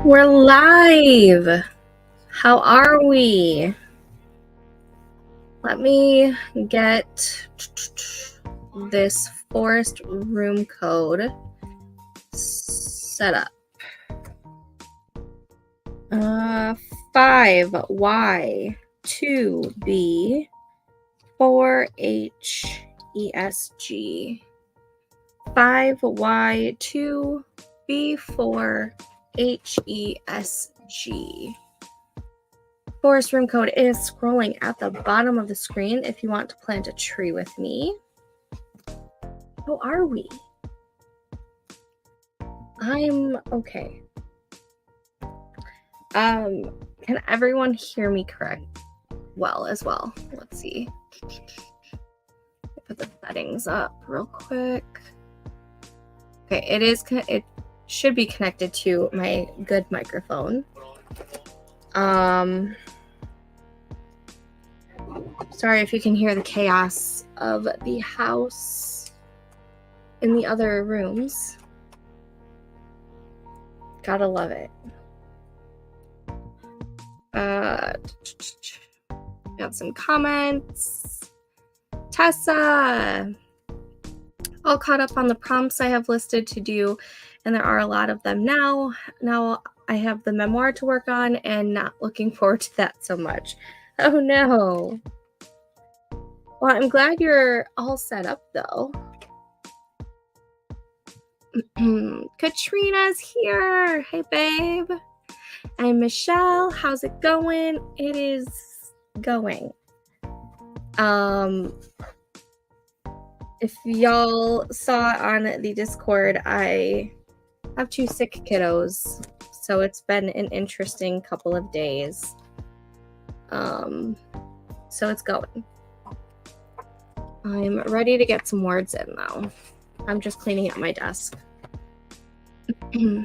We're live. How are we? Let me get this forest room code set up. 5Y 2B 4HESG 5Y 2B 4HESG. Forest room code is scrolling at the bottom of the screen if you want to plant a tree with me. How are we? I'm okay. Can everyone hear me correct? Well, as well. Let's see. Put the settings up real quick. Okay, it should be connected to my good microphone. Sorry if you can hear the chaos of the house in the other rooms. Gotta love it. Got some comments. Tessa! All caught up on the prompts I have listed to do, and there are a lot of them now. Now I have the memoir to work on and not looking forward to that so much. Oh no. Well, I'm glad you're all set up though. Katrina's here. Hey babe. And Michelle, how's it going? It is going. If y'all saw on the Discord, I have 2 sick kiddos, so it's been an interesting couple of days. So it's going. I'm ready to get some words in though. I'm just cleaning up my desk. Go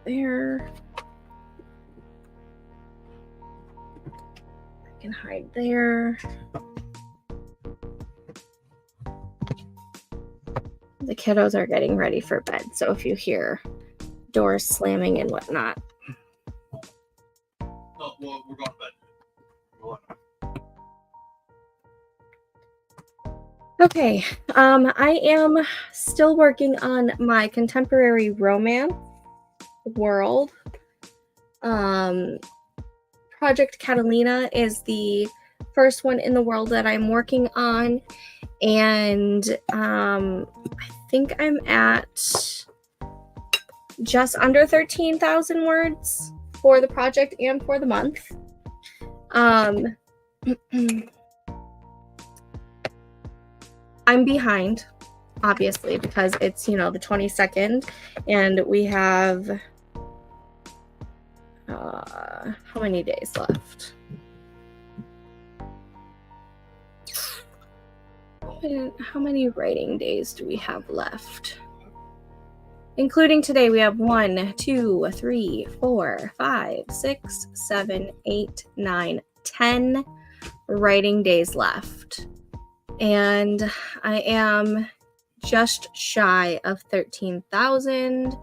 there. I can hide there. The kiddos are getting ready for bed, so if you hear doors slamming and whatnot. Oh, well, we're going to bed. Okay, I am still working on my contemporary romance world. Project Catalina is the first one in the world that I'm working on, and I think I'm at just under 13,000 words for the project and for the month. I'm behind, obviously, because it's, the 22nd, and we have how many days left? How many writing days do we have left? Including today, we have 1, 2, 3, 4, 5, 6, 7, 8, 9, 10 writing days left. And I am just shy of 13,000,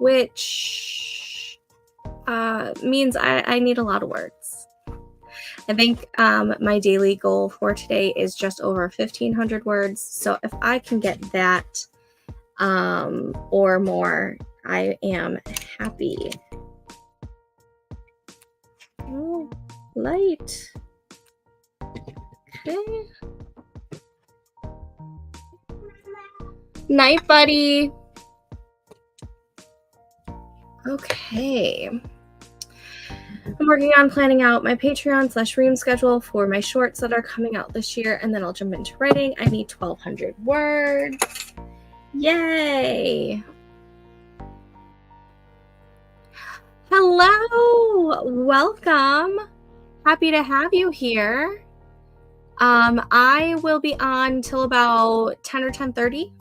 which means I need a lot of words. I think my daily goal for today is just over 1,500 words. So if I can get that or more, I am happy. Oh, light. Okay. Night, buddy. Okay. I'm working on planning out my Patreon/Ream schedule for my shorts that are coming out this year, and then I'll jump into writing. I need 1,200 words. Yay! Hello! Welcome! Happy to have you here. I will be on till about 10 or 10:30.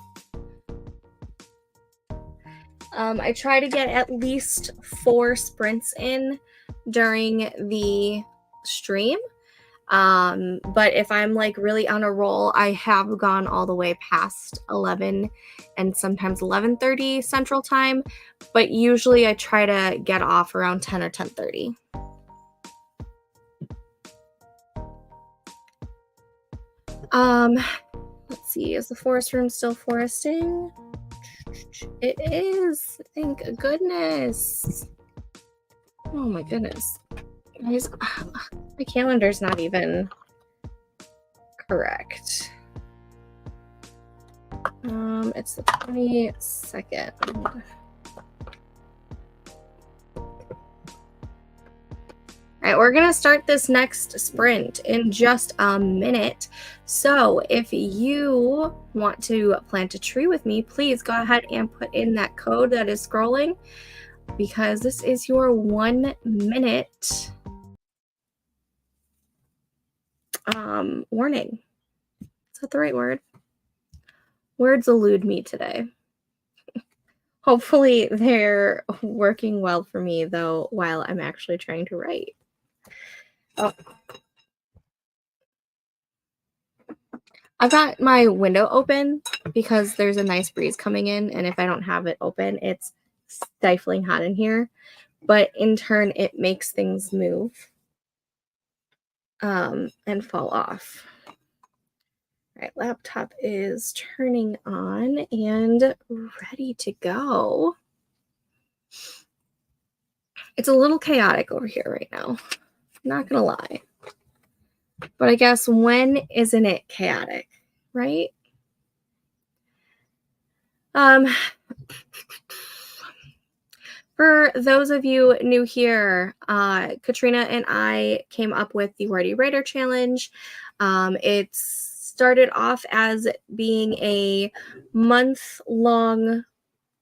I try to get at least 4 sprints in during the stream. But if I'm like really on a roll, I have gone all the way past 11 and sometimes 11:30 Central Time, but usually I try to get off around 10 or 10:30. Let's see, is the forest room still foresting? It is, thank goodness. Oh my goodness. Guys, my calendar's not even correct. It's the 22nd. All right, we're gonna start this next sprint in just a minute. So if you want to plant a tree with me, please go ahead and put in that code that is scrolling, because this is your 1 minute warning. Is that the right word? Words elude me today. Hopefully they're working well for me though while I'm actually trying to write. Oh. I've got my window open because there's a nice breeze coming in, and if I don't have it open, it's stifling hot in here. But in turn, it makes things move and fall off. All right, laptop is turning on and ready to go. It's a little chaotic over here right now, not gonna lie. But I guess when isn't it chaotic, right? For those of you new here, Katrina and I came up with the Wordy Writer Challenge. It started off as being a month-long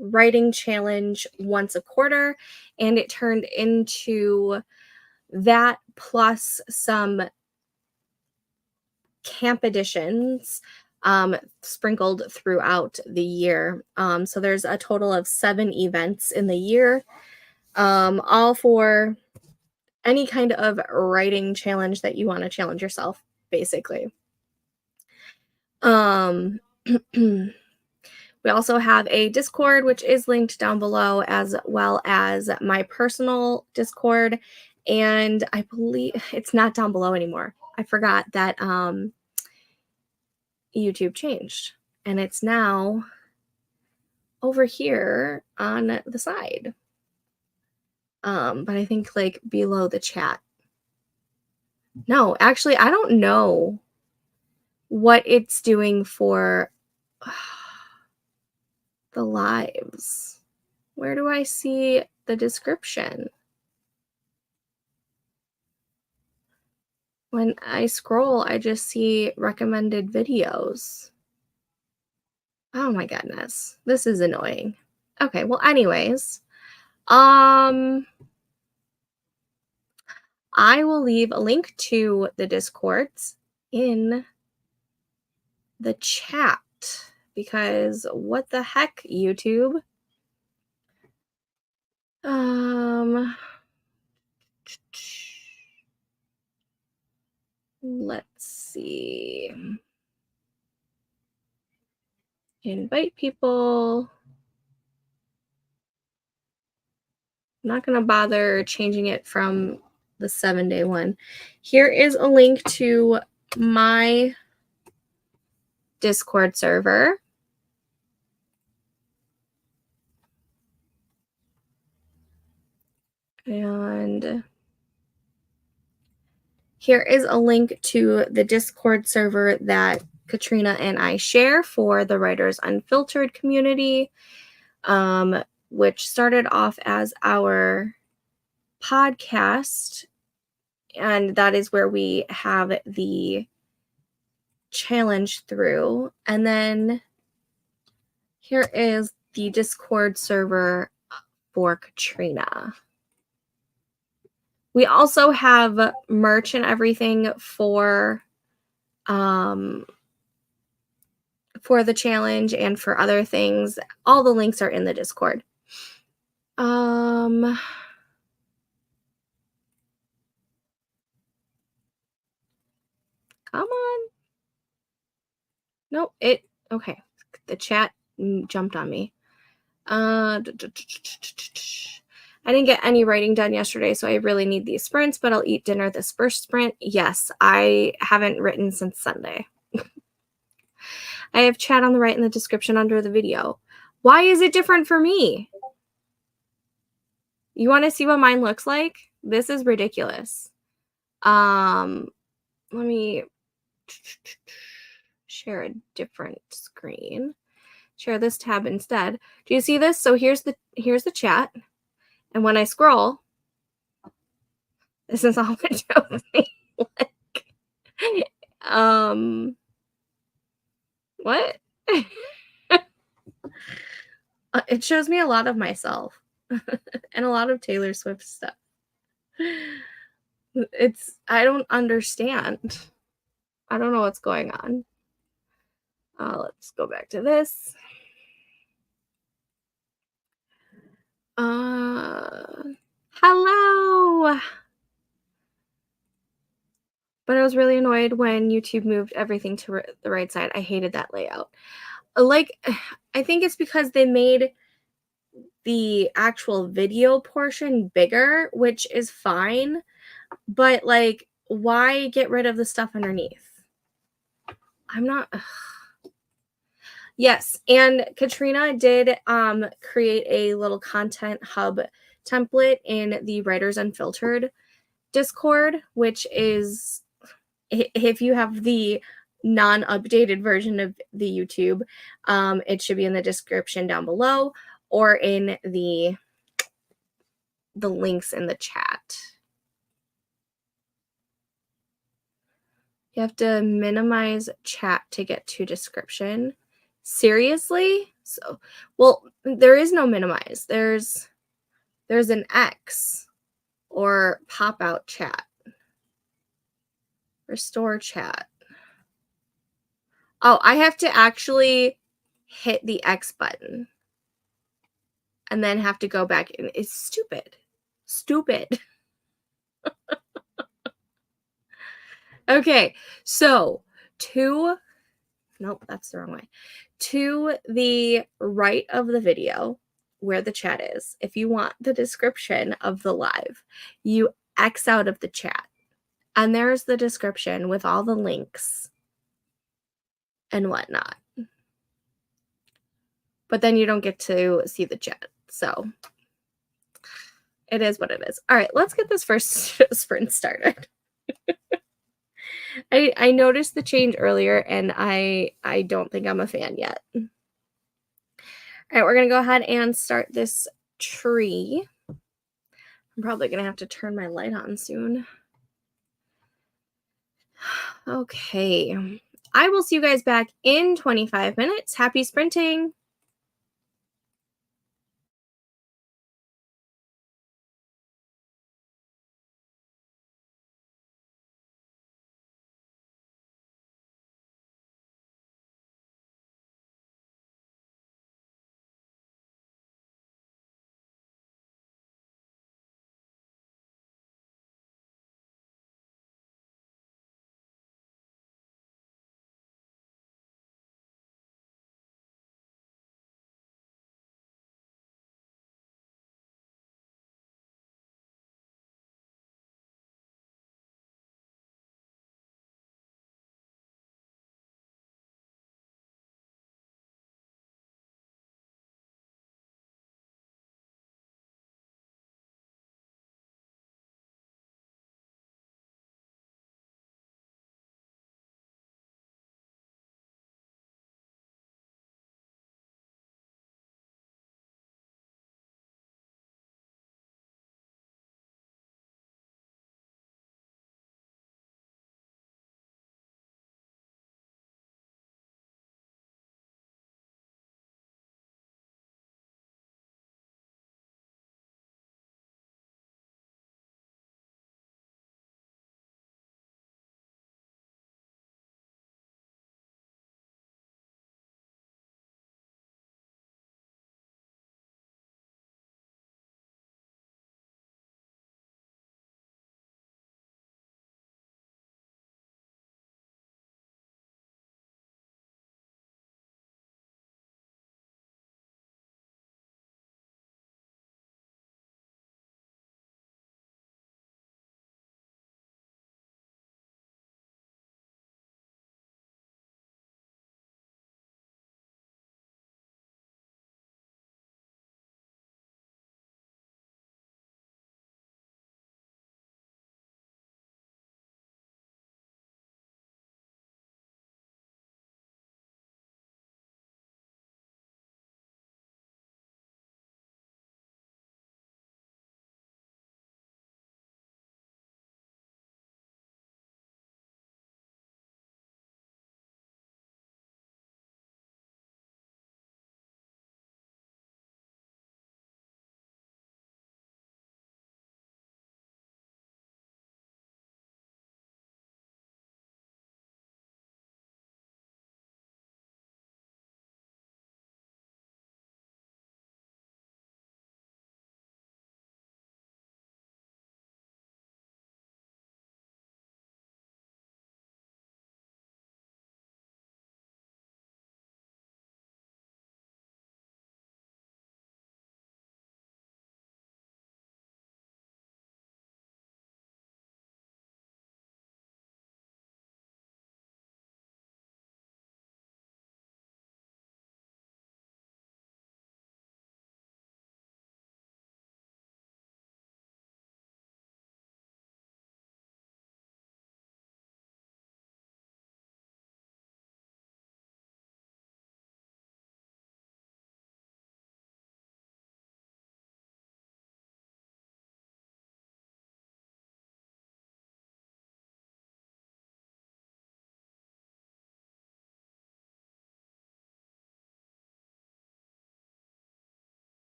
writing challenge once a quarter, and it turned into that plus some camp editions sprinkled throughout the year. So there's a total of 7 events in the year, all for any kind of writing challenge that you want to challenge yourself, basically. We also have a Discord, which is linked down below, as well as my personal Discord. And I believe it's not down below anymore. I forgot that YouTube changed, and it's now over here on the side. But I think like below the chat. No, actually, I don't know what it's doing for the lives. Where do I see the description? When I scroll, I just see recommended videos. Oh my goodness. This is annoying. Okay, well, anyways, I will leave a link to the Discords in the chat, because what the heck, YouTube? Let's see. Invite people. I'm not going to bother changing it from the 7-day one. Here is a link to my Discord server. And here is a link to the Discord server that Katrina and I share for the Writers Unfiltered community, which started off as our podcast. And that is where we have the challenge through. And then here is the Discord server for Katrina. We also have merch and everything for the challenge and for other things. All the links are in the Discord. Come on. Nope, okay. The chat jumped on me. I didn't get any writing done yesterday, so I really need these sprints, but I'll eat dinner this first sprint. Yes, I haven't written since Sunday. I have chat on the right in the description under the video. Why is it different for me? You want to see what mine looks like? This is ridiculous. Let me share a different screen. Share this tab instead. Do you see this? So here's the chat. And when I scroll, this is all it shows me. What? It shows me a lot of myself and a lot of Taylor Swift stuff. I don't understand. I don't know what's going on. Let's go back to this. Hello. But I was really annoyed when YouTube moved everything to the right side. I hated that layout. Like, I think it's because they made the actual video portion bigger, which is fine. But, like, why get rid of the stuff underneath? I'm not... Yes, and Katrina did create a little content hub template in the Writers Unfiltered Discord, which is, if you have the non-updated version of the YouTube, it should be in the description down below or in the links in the chat. You have to minimize chat to get to description. Seriously? So, well, there is no minimize. There's an X or pop out chat. Restore chat. Oh, I have to actually hit the X button and then have to go back in. It's stupid. Stupid. Okay, so nope, that's the wrong way. To the right of the video where the chat is, if you want the description of the live, you X out of the chat. And there's the description with all the links and whatnot. But then you don't get to see the chat. So it is what it is. All right, let's get this first sprint started. I noticed the change earlier, and I don't think I'm a fan yet. All right, we're going to go ahead and start this tree. I'm probably going to have to turn my light on soon. Okay. I will see you guys back in 25 minutes. Happy sprinting.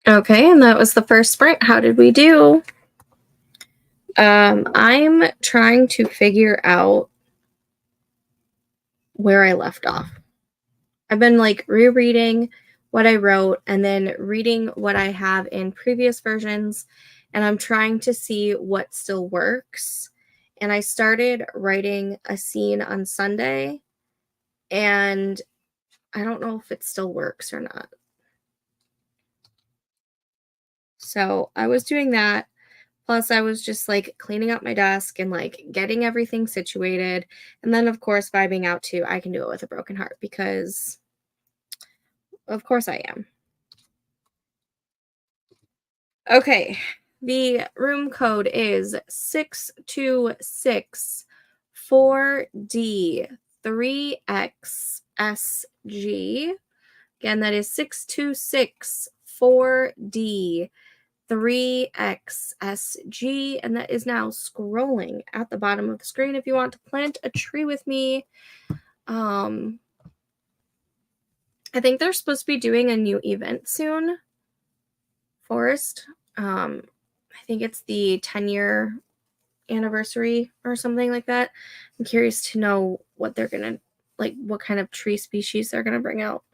Okay, and that was the first sprint. How did we do? I'm trying to figure out where I left off. I've been like rereading what I wrote and then reading what I have in previous versions, and I'm trying to see what still works. And I started writing a scene on Sunday, and I don't know if it still works or not. So I was doing that. Plus, I was just like cleaning up my desk and like getting everything situated. And then, of course, vibing out to I Can Do It With a Broken Heart because, of course, I am. Okay, the room code is 626 4D 3XSG. Again, that is 626 4D 3XSG, and that is now scrolling at the bottom of the screen if you want to plant a tree with me. I think they're supposed to be doing a new event soon. Forest. I think it's the 10-year anniversary or something like that. I'm curious to know what they're gonna like, what kind of tree species they're gonna bring out.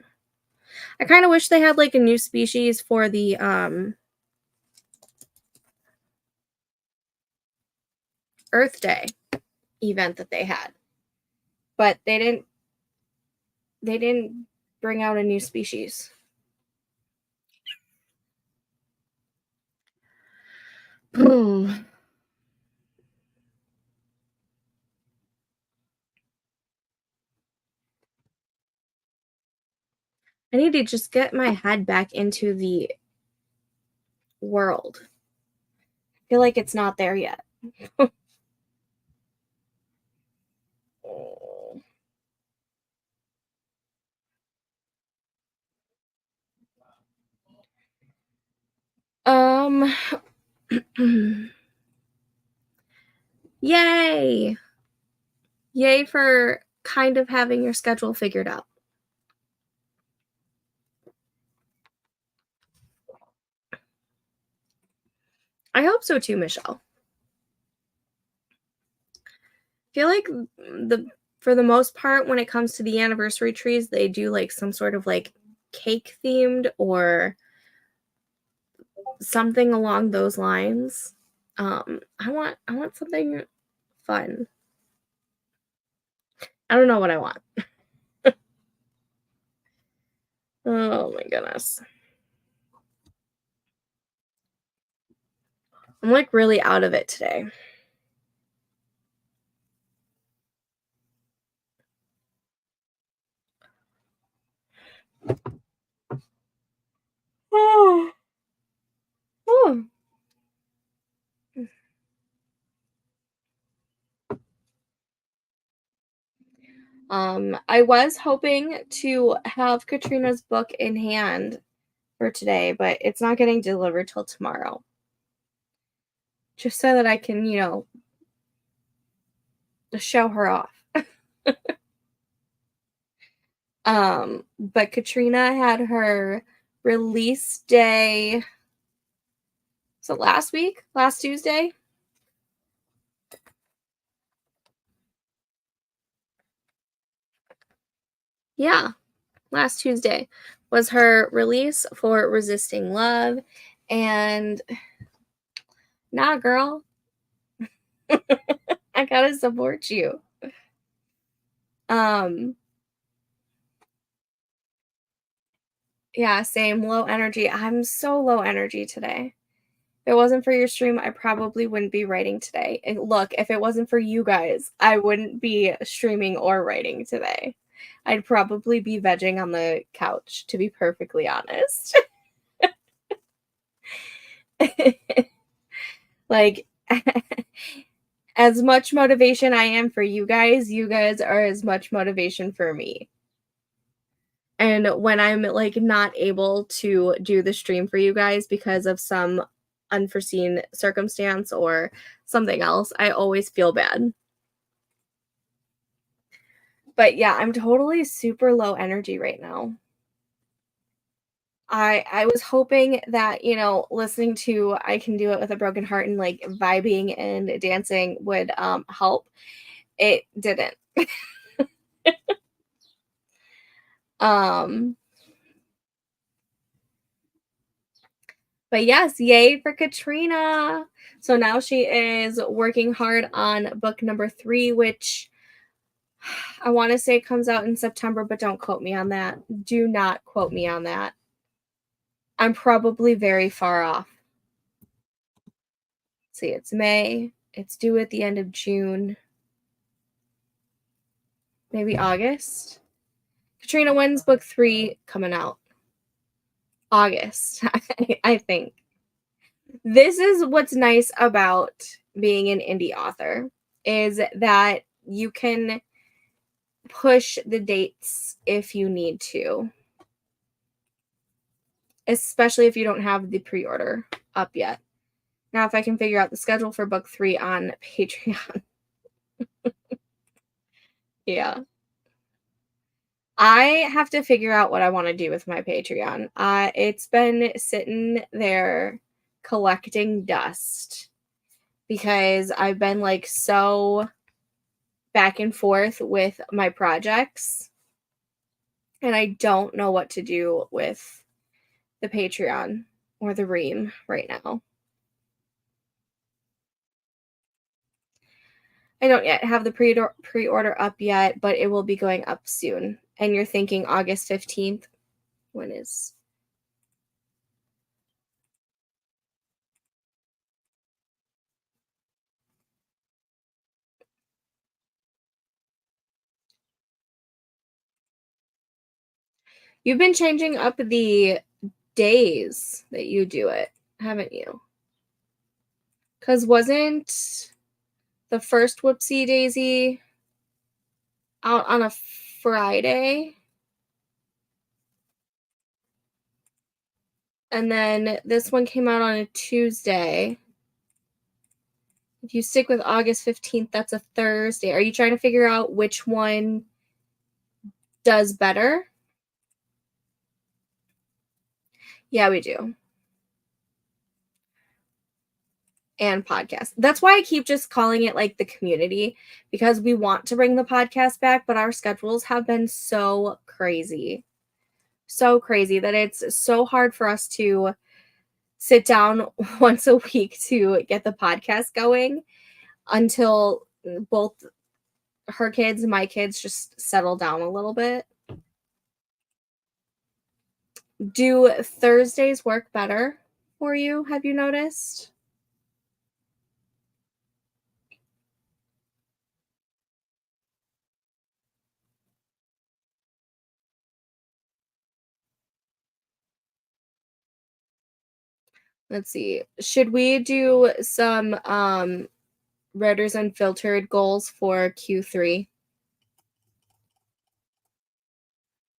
I kind of wish they had like a new species for the Earth Day event that they had, but they didn't bring out a new species. I need to just get my head back into the world. I feel like it's not there yet. um Yay! Yay for kind of having your schedule figured out. I hope so too, Michelle. I feel like for the most part, when it comes to the anniversary trees, they do like some sort of like cake themed or something along those lines. I want something fun. I don't know what I want. Oh my goodness. I'm like really out of it today. Oh. Oh. I was hoping to have Katrina's book in hand for today, but it's not getting delivered till tomorrow. Just so that I can, show her off. But Katrina had her release day. So last week, last Tuesday. Yeah, last Tuesday was her release for Resisting Love. And nah, girl, I gotta support you. Yeah, same, low energy. I'm so low energy today. If it wasn't for your stream, I probably wouldn't be writing today. And look, if it wasn't for you guys, I wouldn't be streaming or writing today. I'd probably be vegging on the couch, to be perfectly honest. Like, as much motivation I am for you guys are as much motivation for me. And when I'm like not able to do the stream for you guys because of some unforeseen circumstance or something else, I always feel bad. But yeah, I'm totally super low energy right now. I was hoping that, listening to I Can Do It with a Broken Heart and like vibing and dancing would help. It didn't. Um but yes, yay for Katrina. So now she is working hard on book number 3, which I want to say comes out in September, but don't quote me on that. Do not quote me on that. I'm probably very far off. See, it's May. It's due at the end of June. Maybe August. Katrina, when's book 3 coming out? August, I think. This is what's nice about being an indie author, is that you can push the dates if you need to, especially if you don't have the pre-order up yet. Now, if I can figure out the schedule for book 3 on Patreon. Yeah. I have to figure out what I want to do with my Patreon. It's been sitting there collecting dust because I've been like so back and forth with my projects, and I don't know what to do with the Patreon or the Ream right now. I don't yet have the pre-order up yet, but it will be going up soon. And you're thinking August 15th? When is? You've been changing up the days that you do it, haven't you? Because wasn't the first Whoopsie Daisy out on a Friday? And then this one came out on a Tuesday. If you stick with August 15th, that's a Thursday. Are you trying to figure out which one does better? Yeah, we do. And podcast. That's why I keep just calling it like the community, because we want to bring the podcast back, but our schedules have been so crazy. So crazy that it's so hard for us to sit down once a week to get the podcast going until both her kids and my kids just settle down a little bit. Do Thursdays work better for you? Have you noticed? Let's see. Should we do some Writers Unfiltered goals for Q3?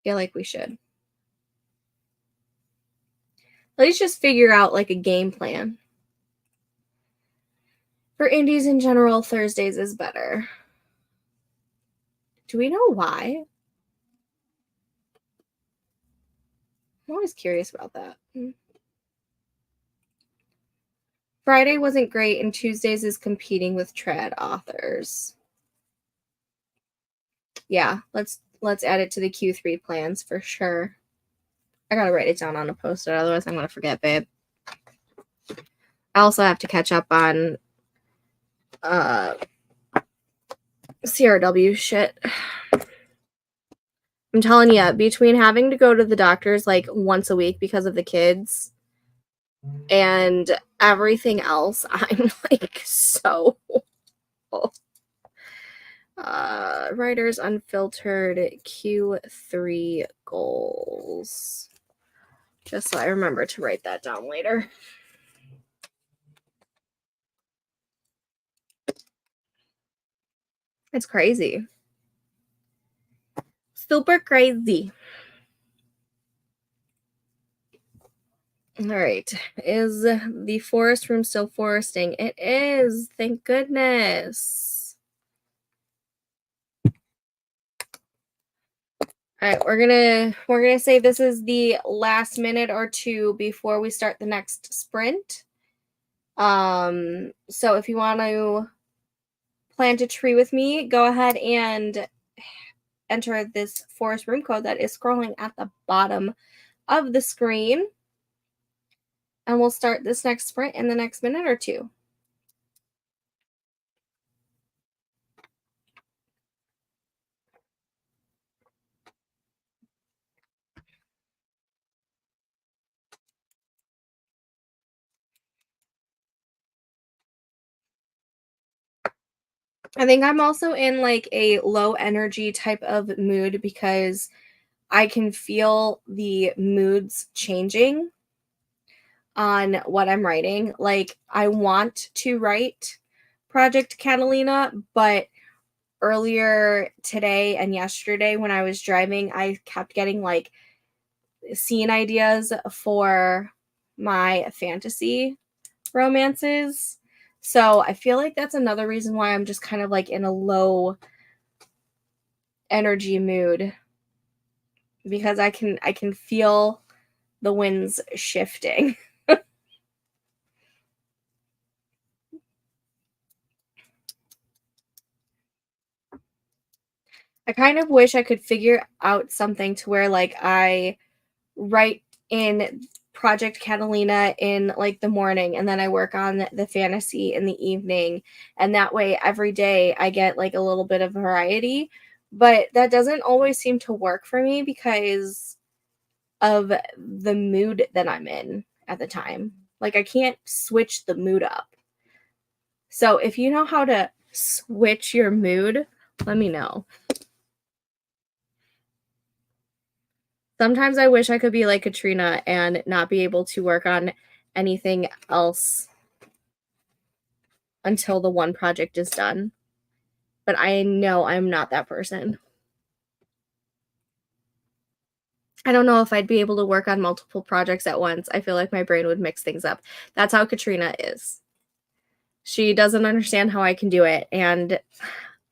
Feel like we should. At least just figure out like a game plan. For indies in general, Thursdays is better. Do we know why? I'm always curious about that. Friday wasn't great, and Tuesdays is competing with trad authors. Yeah, let's add it to the Q3 plans for sure. I gotta write it down on a post-it, otherwise I'm gonna forget, babe. I also have to catch up on CRW shit. I'm telling you, between having to go to the doctors like once a week because of the kids and everything else, I'm like so Writers Unfiltered Q3 goals. Just so I remember to write that down later. It's crazy. Super crazy. All right. Is the forest room still foresting? It is. Thank goodness. All right, we're gonna say this is the last minute or two before we start the next sprint. So if you want to plant a tree with me, go ahead and enter this forest room code that is scrolling at the bottom of the screen. And we'll start this next sprint in the next minute or two. I think I'm also in like a low energy type of mood because I can feel the moods changing on what I'm writing. Like, I want to write Project Catalina, but earlier today and yesterday when I was driving, I kept getting like scene ideas for my fantasy romances. So I feel like that's another reason why I'm just kind of like in a low energy mood, because I can feel the winds shifting. I kind of wish I could figure out something to where like I write in Project Catalina in like the morning and then I work on the fantasy in the evening, and that way every day I get like a little bit of variety. But that doesn't always seem to work for me because of the mood that I'm in at the time. Like, I can't switch the mood up. So if you know how to switch your mood, let me know. Sometimes I wish I could be like Katrina and not be able to work on anything else until the one project is done. But I know I'm not that person. I don't know if I'd be able to work on multiple projects at once. I feel like my brain would mix things up. That's how Katrina is. She doesn't understand how I can do it, and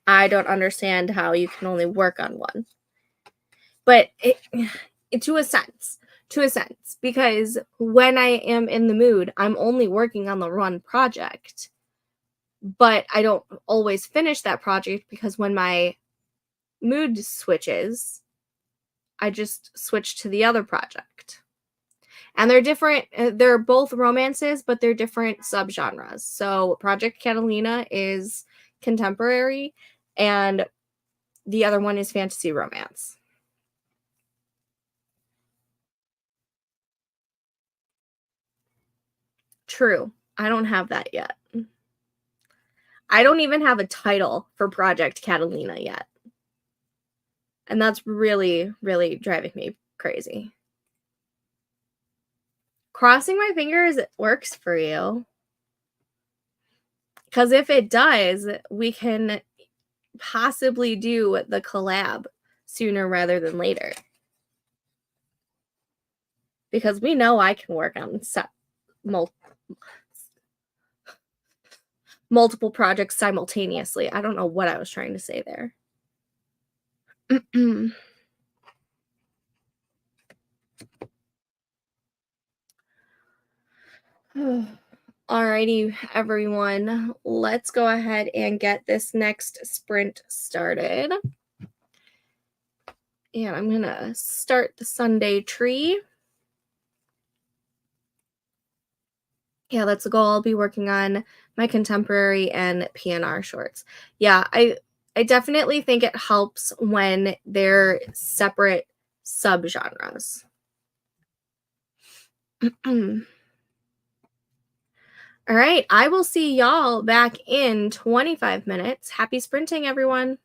I don't understand how you can only work on one. But to a sense, because when I am in the mood, I'm only working on the one project. But I don't always finish that project because when my mood switches, I just switch to the other project. And they're different. They're both romances, but they're different subgenres. So Project Catalina is contemporary, and the other one is fantasy romance. True. I don't have that yet. I don't even have a title for Project Catalina yet. And that's really, really driving me crazy. Crossing my fingers it works for you. Because if it does, we can possibly do the collab sooner rather than later. Because we know I can work on multiple projects simultaneously. I don't know what I was trying to say there. Alrighty, everyone. Let's go ahead and get this next sprint started. And I'm going to start the Sunday tree. Yeah, that's the goal. I'll be working on my contemporary and PNR shorts. Yeah, I definitely think it helps when they're separate subgenres. All right, I will see y'all back in 25 minutes. Happy sprinting, everyone.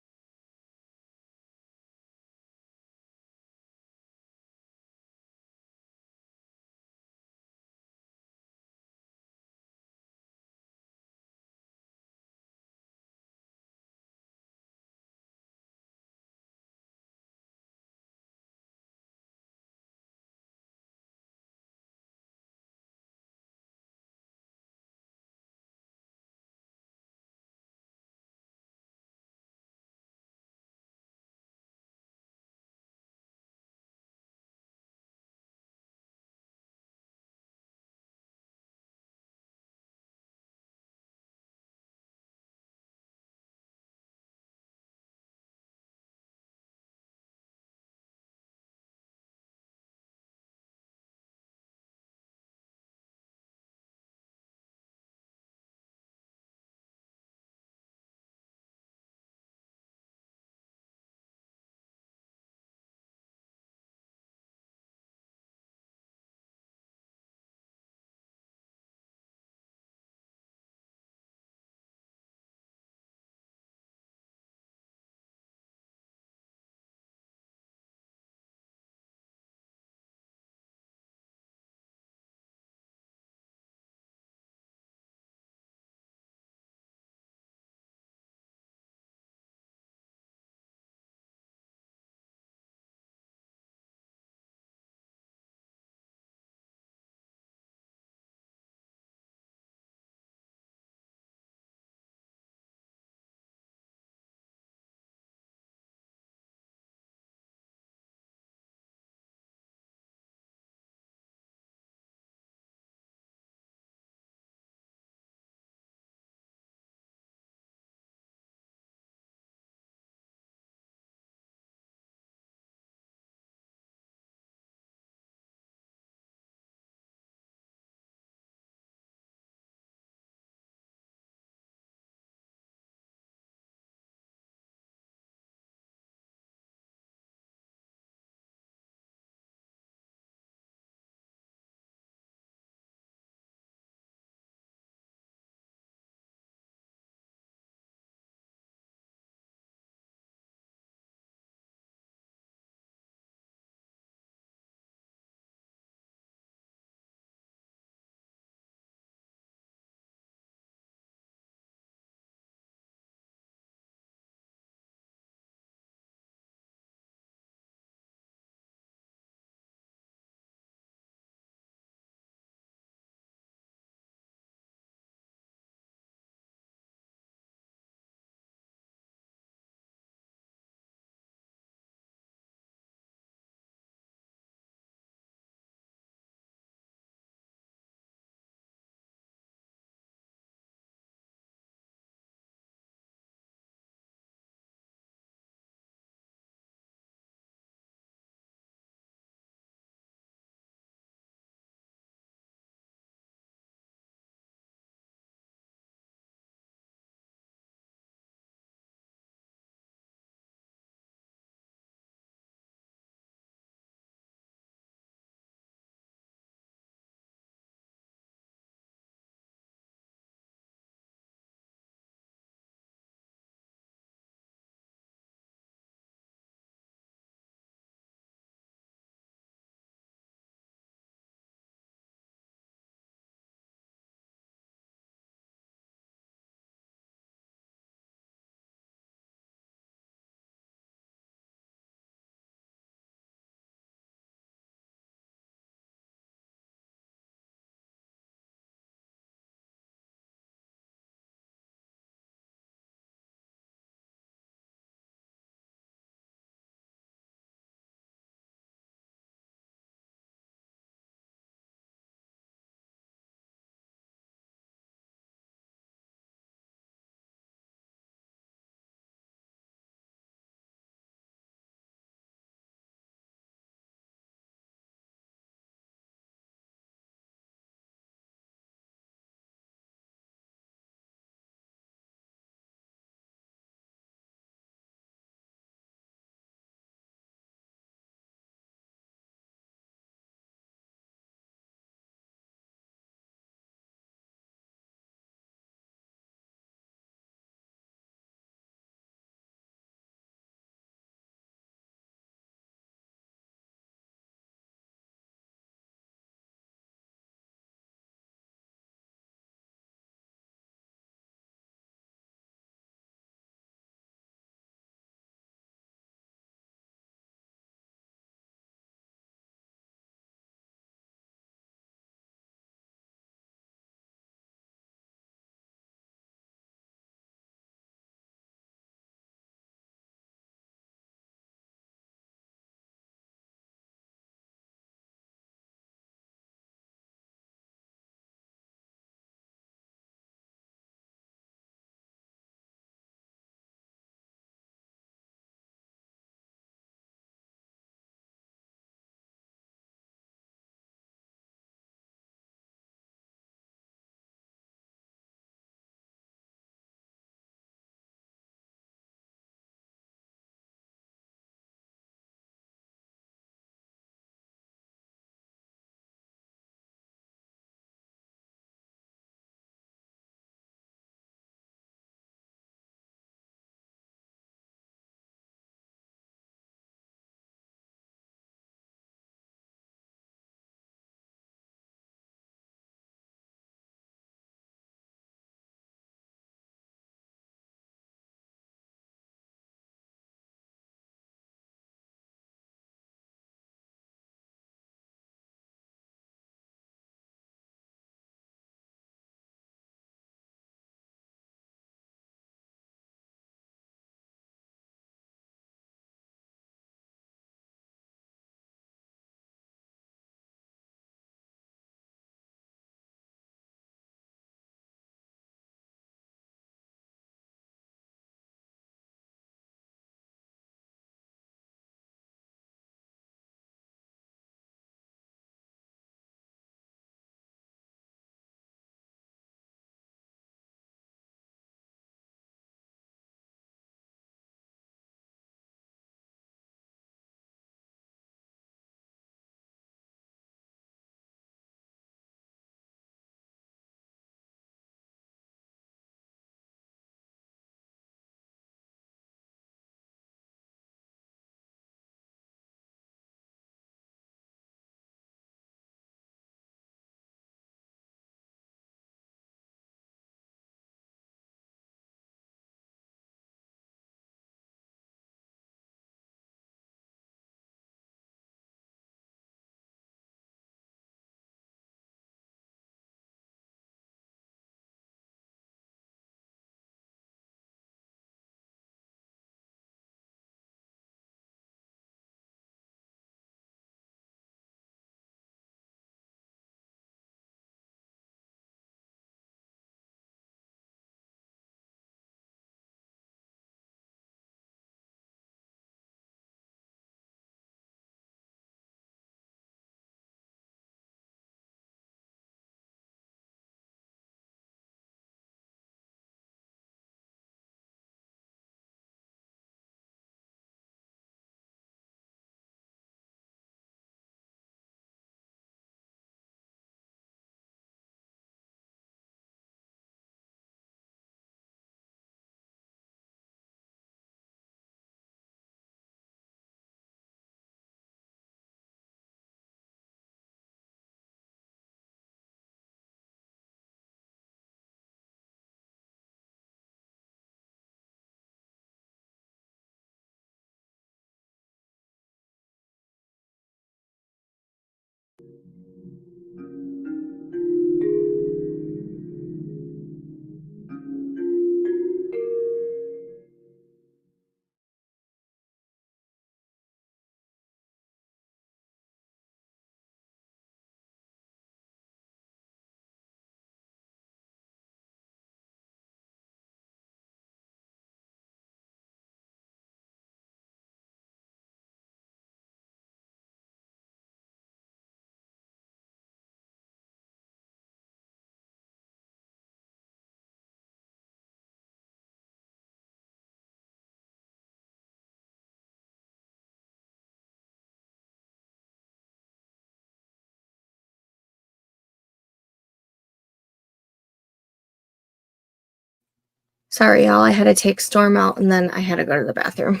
Sorry, y'all. I had to take Storm out and then I had to go to the bathroom.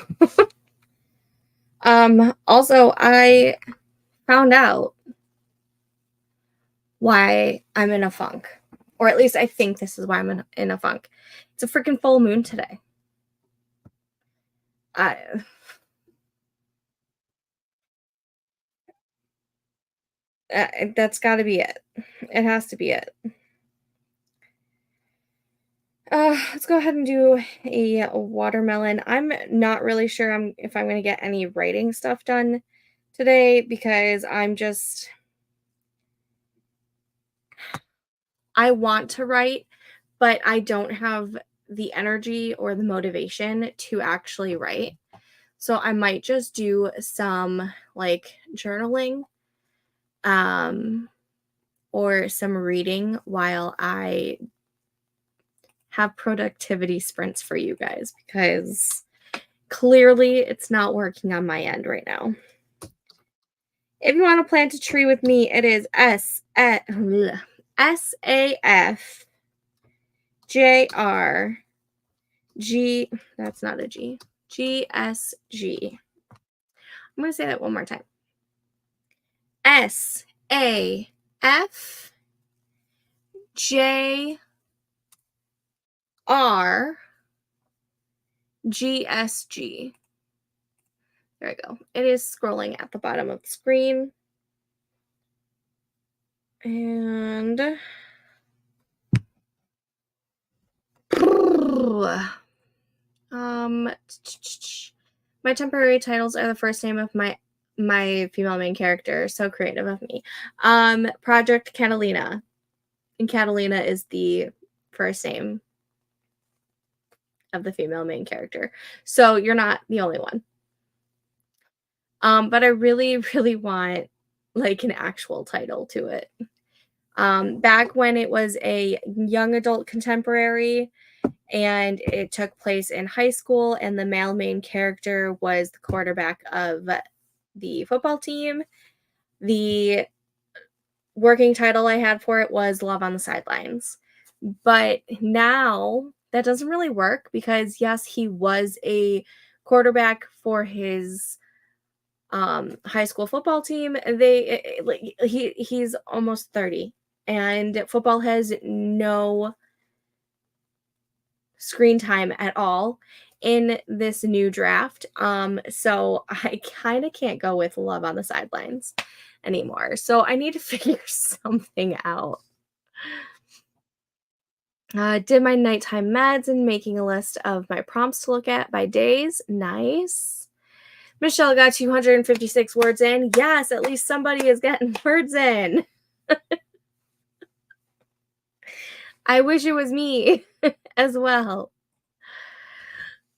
Also, I found out why I'm in a funk. Or at least I think this is why I'm in a funk. It's a freaking full moon today. That's got to be it. It has to be it. Let's go ahead and do a watermelon. I'm not really sure if I'm going to get any writing stuff done today because I want to write, but I don't have the energy or the motivation to actually write. So I might just do some like journaling or some reading while I have productivity sprints for you guys because clearly it's not working on my end right now. If you want to plant a tree with me, it is SAFJRG. That's not a G. GSG. I'm going to say that one more time. SAFJRGSG. There we go. It is scrolling at the bottom of the screen. And my temporary titles are the first name of my female main character. So creative of me. Project Catalina. And Catalina is the first name of the female main character. So you're not the only one. But I really, really want like an actual title to it. Back when it was a young adult contemporary and it took place in high school and the male main character was the quarterback of the football team, the working title I had for it was Love on the Sidelines. But now that doesn't really work because yes, he was a quarterback for his high school football team. He's almost 30 and football has no screen time at all in this new draft. So I kind of can't go with Love on the Sidelines anymore. So I need to figure something out. Did my nighttime meds and making a list of my prompts to look at by days. Nice. Michelle got 256 words in. Yes, at least somebody is getting words in. I wish it was me as well.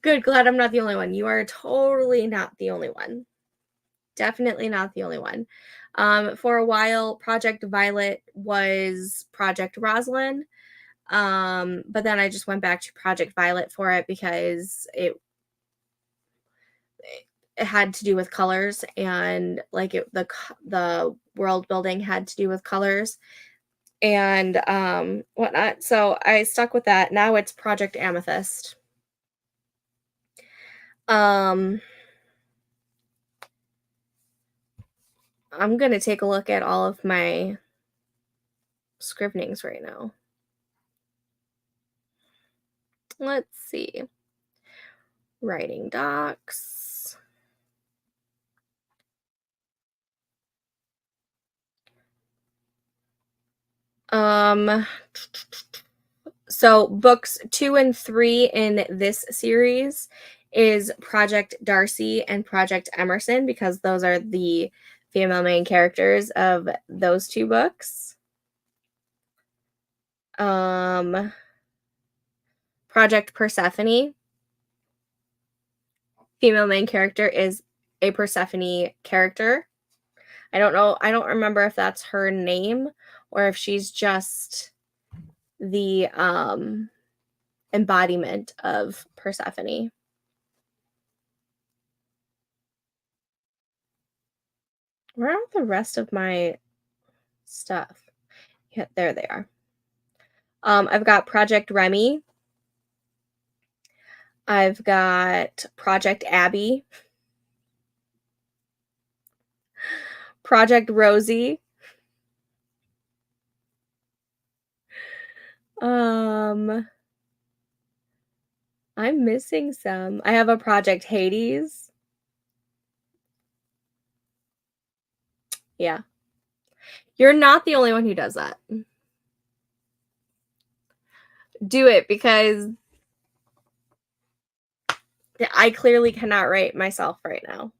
Good, glad I'm not the only one. You are totally not the only one. Definitely not the only one. For a while, Project Violet was Project Rosalind. But then I just went back to Project Violet for it because it had to do with colors and like the world building had to do with colors and whatnot. So I stuck with that. Now it's Project Amethyst. I'm gonna take a look at all of my scrivenings right now. Let's see. Writing docs. So books 2 and 3 in this series is Project Darcy and Project Emerson because those are the female main characters of those two books. Project Persephone. Female main character is a Persephone character. I don't know. I don't remember if that's her name or if she's just the embodiment of Persephone. Where are the rest of my stuff? Yeah, there they are. I've got Project Remy. I've got Project Abby, Project Rosie, um, I'm missing some. I have a Project Hades. Yeah. You're not the only one who does that. Do it because I clearly cannot write myself right now.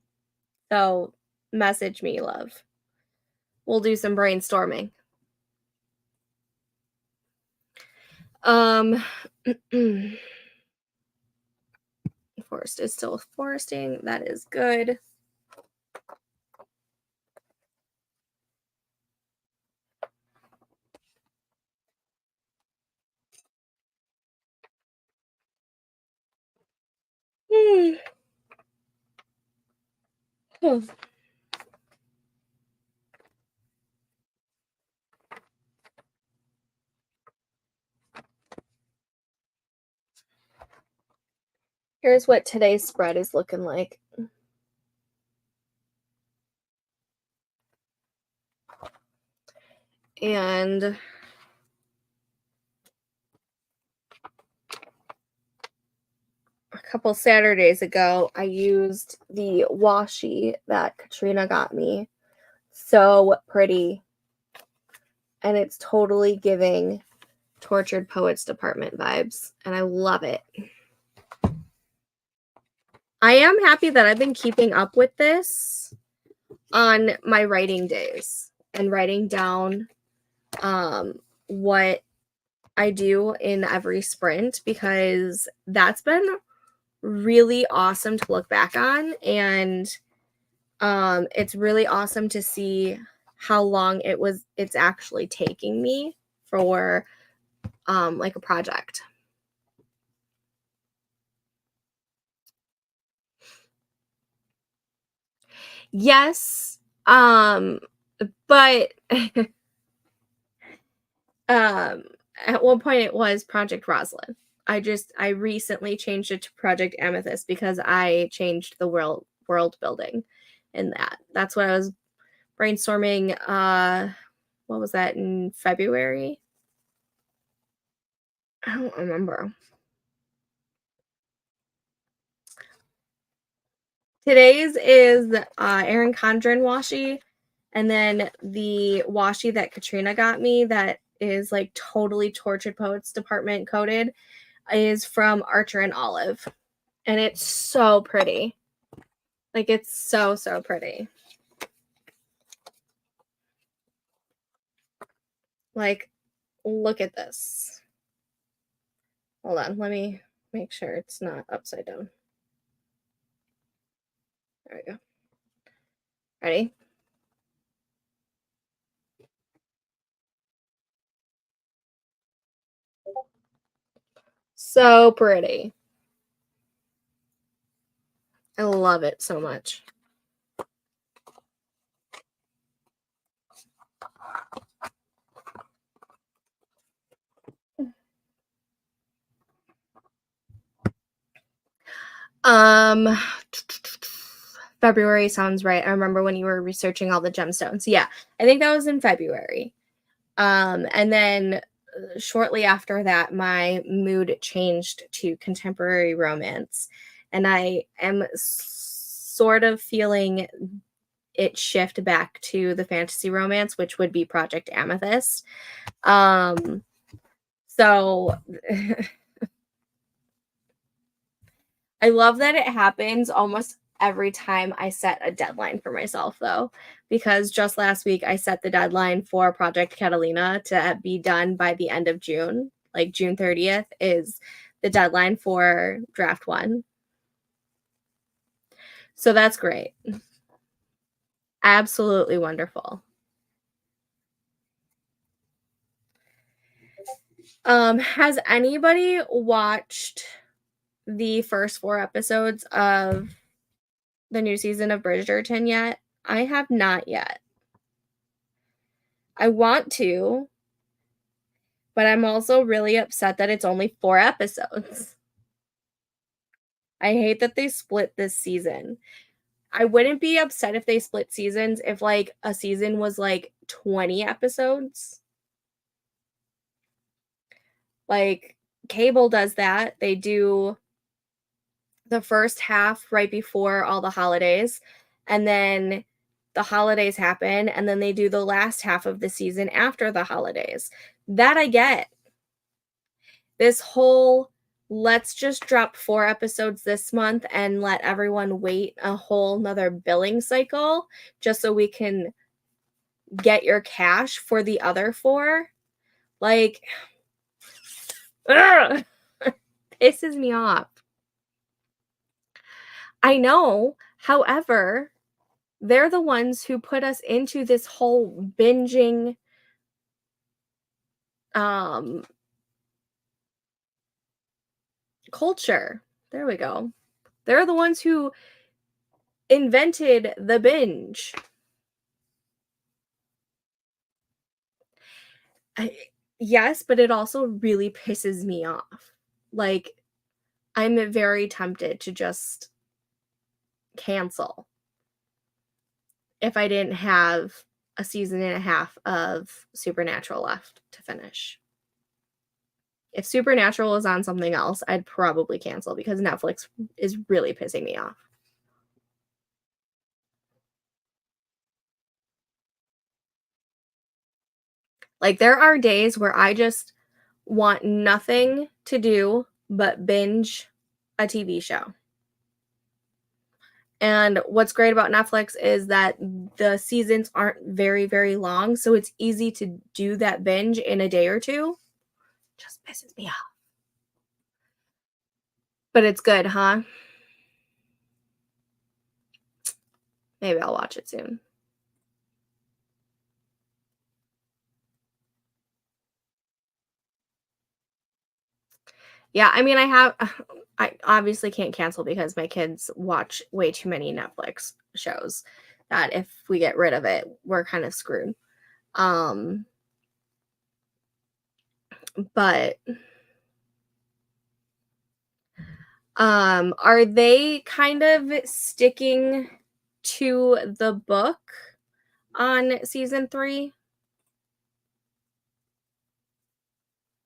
So message me, love. We'll do some brainstorming. Um Forest is still foresting. That is good. Hmm. Oh. Here's what today's spread is looking like. And a couple Saturdays ago, I used the washi that Katrina got me. So pretty. And it's totally giving Tortured Poets Department vibes. And I love it. I am happy that I've been keeping up with this on my writing days and writing down what I do in every sprint, because that's been really awesome to look back on. And it's really awesome to see how long it's actually taking me for like a project. Yes, but at one point it was Project Roslyn. I recently changed it to Project Amethyst because I changed the world building in that. That's what I was brainstorming. What was that, in February? I don't remember. Today's is Erin Condren washi, and then the washi that Katrina got me that is like totally Tortured Poets Department coded is from Archer and Olive, and it's so pretty. Like, it's so pretty. Like, look at this. Hold on, let me make sure it's not upside down. There we go. Ready? So pretty. I love it so much. Um, February sounds right. I remember when you were researching all the gemstones. Yeah, I think that was in February. And then shortly after that, my mood changed to contemporary romance, and I am sort of feeling it shift back to the fantasy romance, which would be Project Amethyst. So I love that it happens almost every time I set a deadline for myself, though, because just last week I set the deadline for Project Catalina to be done by the end of June. Like, June 30th is the deadline for draft one. So that's great. Absolutely wonderful. Has anybody watched the first 4 episodes of the new season of Bridgerton yet? I have not yet. I want to, but I'm also really upset that it's only 4 episodes. I hate that they split this season. I wouldn't be upset if they split seasons if, like, a season was, like, 20 episodes. Like, cable does that. They do the first half right before all the holidays, and then the holidays happen, and then they do the last half of the season after the holidays. That I get. This whole, let's just drop 4 episodes this month and let everyone wait a whole 'nother billing cycle just so we can get your cash for the other 4, like, ugh, pisses me off. I know, however, they're the ones who put us into this whole binging, um, culture. There we go. They're the ones who invented the binge. I Yes, but it also really pisses me off. Like, I'm very tempted to just cancel if I didn't have a season and a half of Supernatural left to finish. If Supernatural was on something else, I'd probably cancel because Netflix is really pissing me off. Like, there are days where I just want nothing to do but binge a TV show. And what's great about Netflix is that the seasons aren't very, very long, so it's easy to do that binge in a day or two. Just pisses me off. But it's good, huh? Maybe I'll watch it soon. Yeah, I mean, I obviously can't cancel because my kids watch way too many Netflix shows that if we get rid of it, we're kind of screwed. Um, but are they kind of sticking to the book on season 3?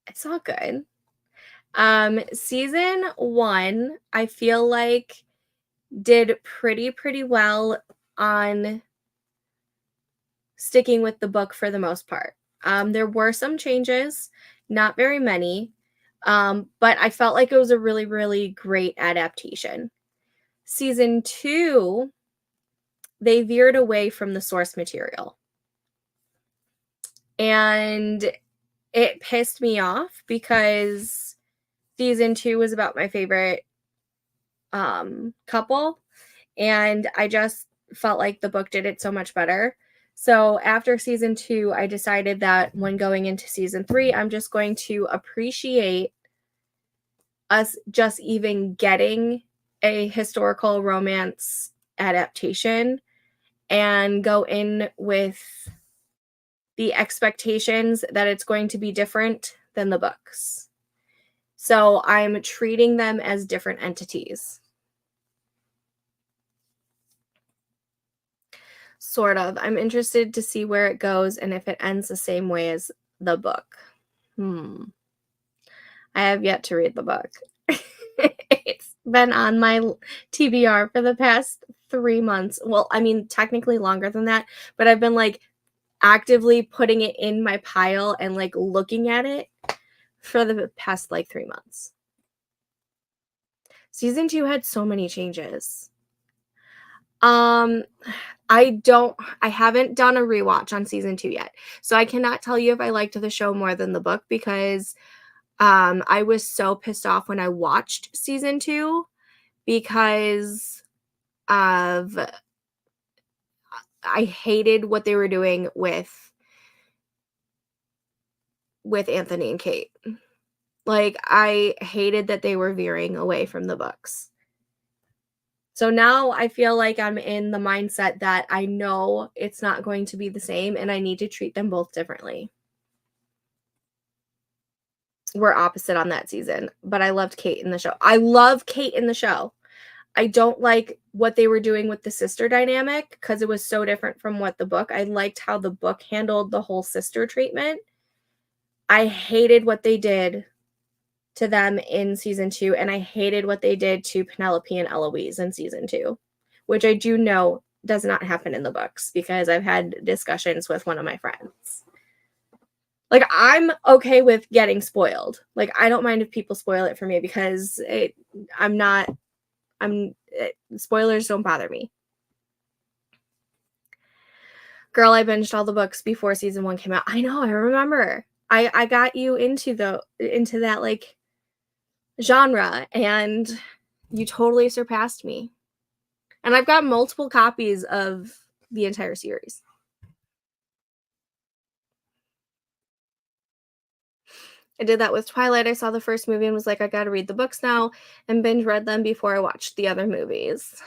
It's all good. Season 1, I feel like did pretty well on sticking with the book for the most part. There were some changes, not very many, but I felt like it was a really, really great adaptation. Season 2, they veered away from the source material. And it pissed me off because season 2 was about my favorite couple, and I just felt like the book did it so much better. So after season 2, I decided that when going into season 3, I'm just going to appreciate us just even getting a historical romance adaptation and go in with the expectations that it's going to be different than the books. So I'm treating them as different entities. Sort of. I'm interested to see where it goes and if it ends the same way as the book. I have yet to read the book. It's been on my TBR for the past 3 months. Well, I mean, technically longer than that, but I've been like actively putting it in my pile and like looking at it for the past like 3 months. Season 2 had so many changes. I haven't done a rewatch on season 2 yet. So I cannot tell you if I liked the show more than the book because I was so pissed off when I watched season 2 because of I hated what they were doing with Anthony and Kate. Like, I hated that they were veering away from the books. So now I feel like I'm in the mindset that I know it's not going to be the same and I need to treat them both differently. We're opposite on that season, but I loved Kate in the show. I love Kate in the show. I don't like what they were doing with the sister dynamic because it was so different from what the book. I liked how the book handled the whole sister treatment. I hated what they did to them in season 2, and I hated what they did to Penelope and Eloise in season 2, which I do know does not happen in the books because I've had discussions with one of my friends. Like, I'm okay with getting spoiled. Like, I don't mind if people spoil it for me because spoilers don't bother me. Girl, I binged all the books before season 1 came out. I know, I remember. I got you into that like genre, and you totally surpassed me. And I've got multiple copies of the entire series. I did that with Twilight. I saw the first movie and was like, I gotta read the books now, and binge read them before I watched the other movies.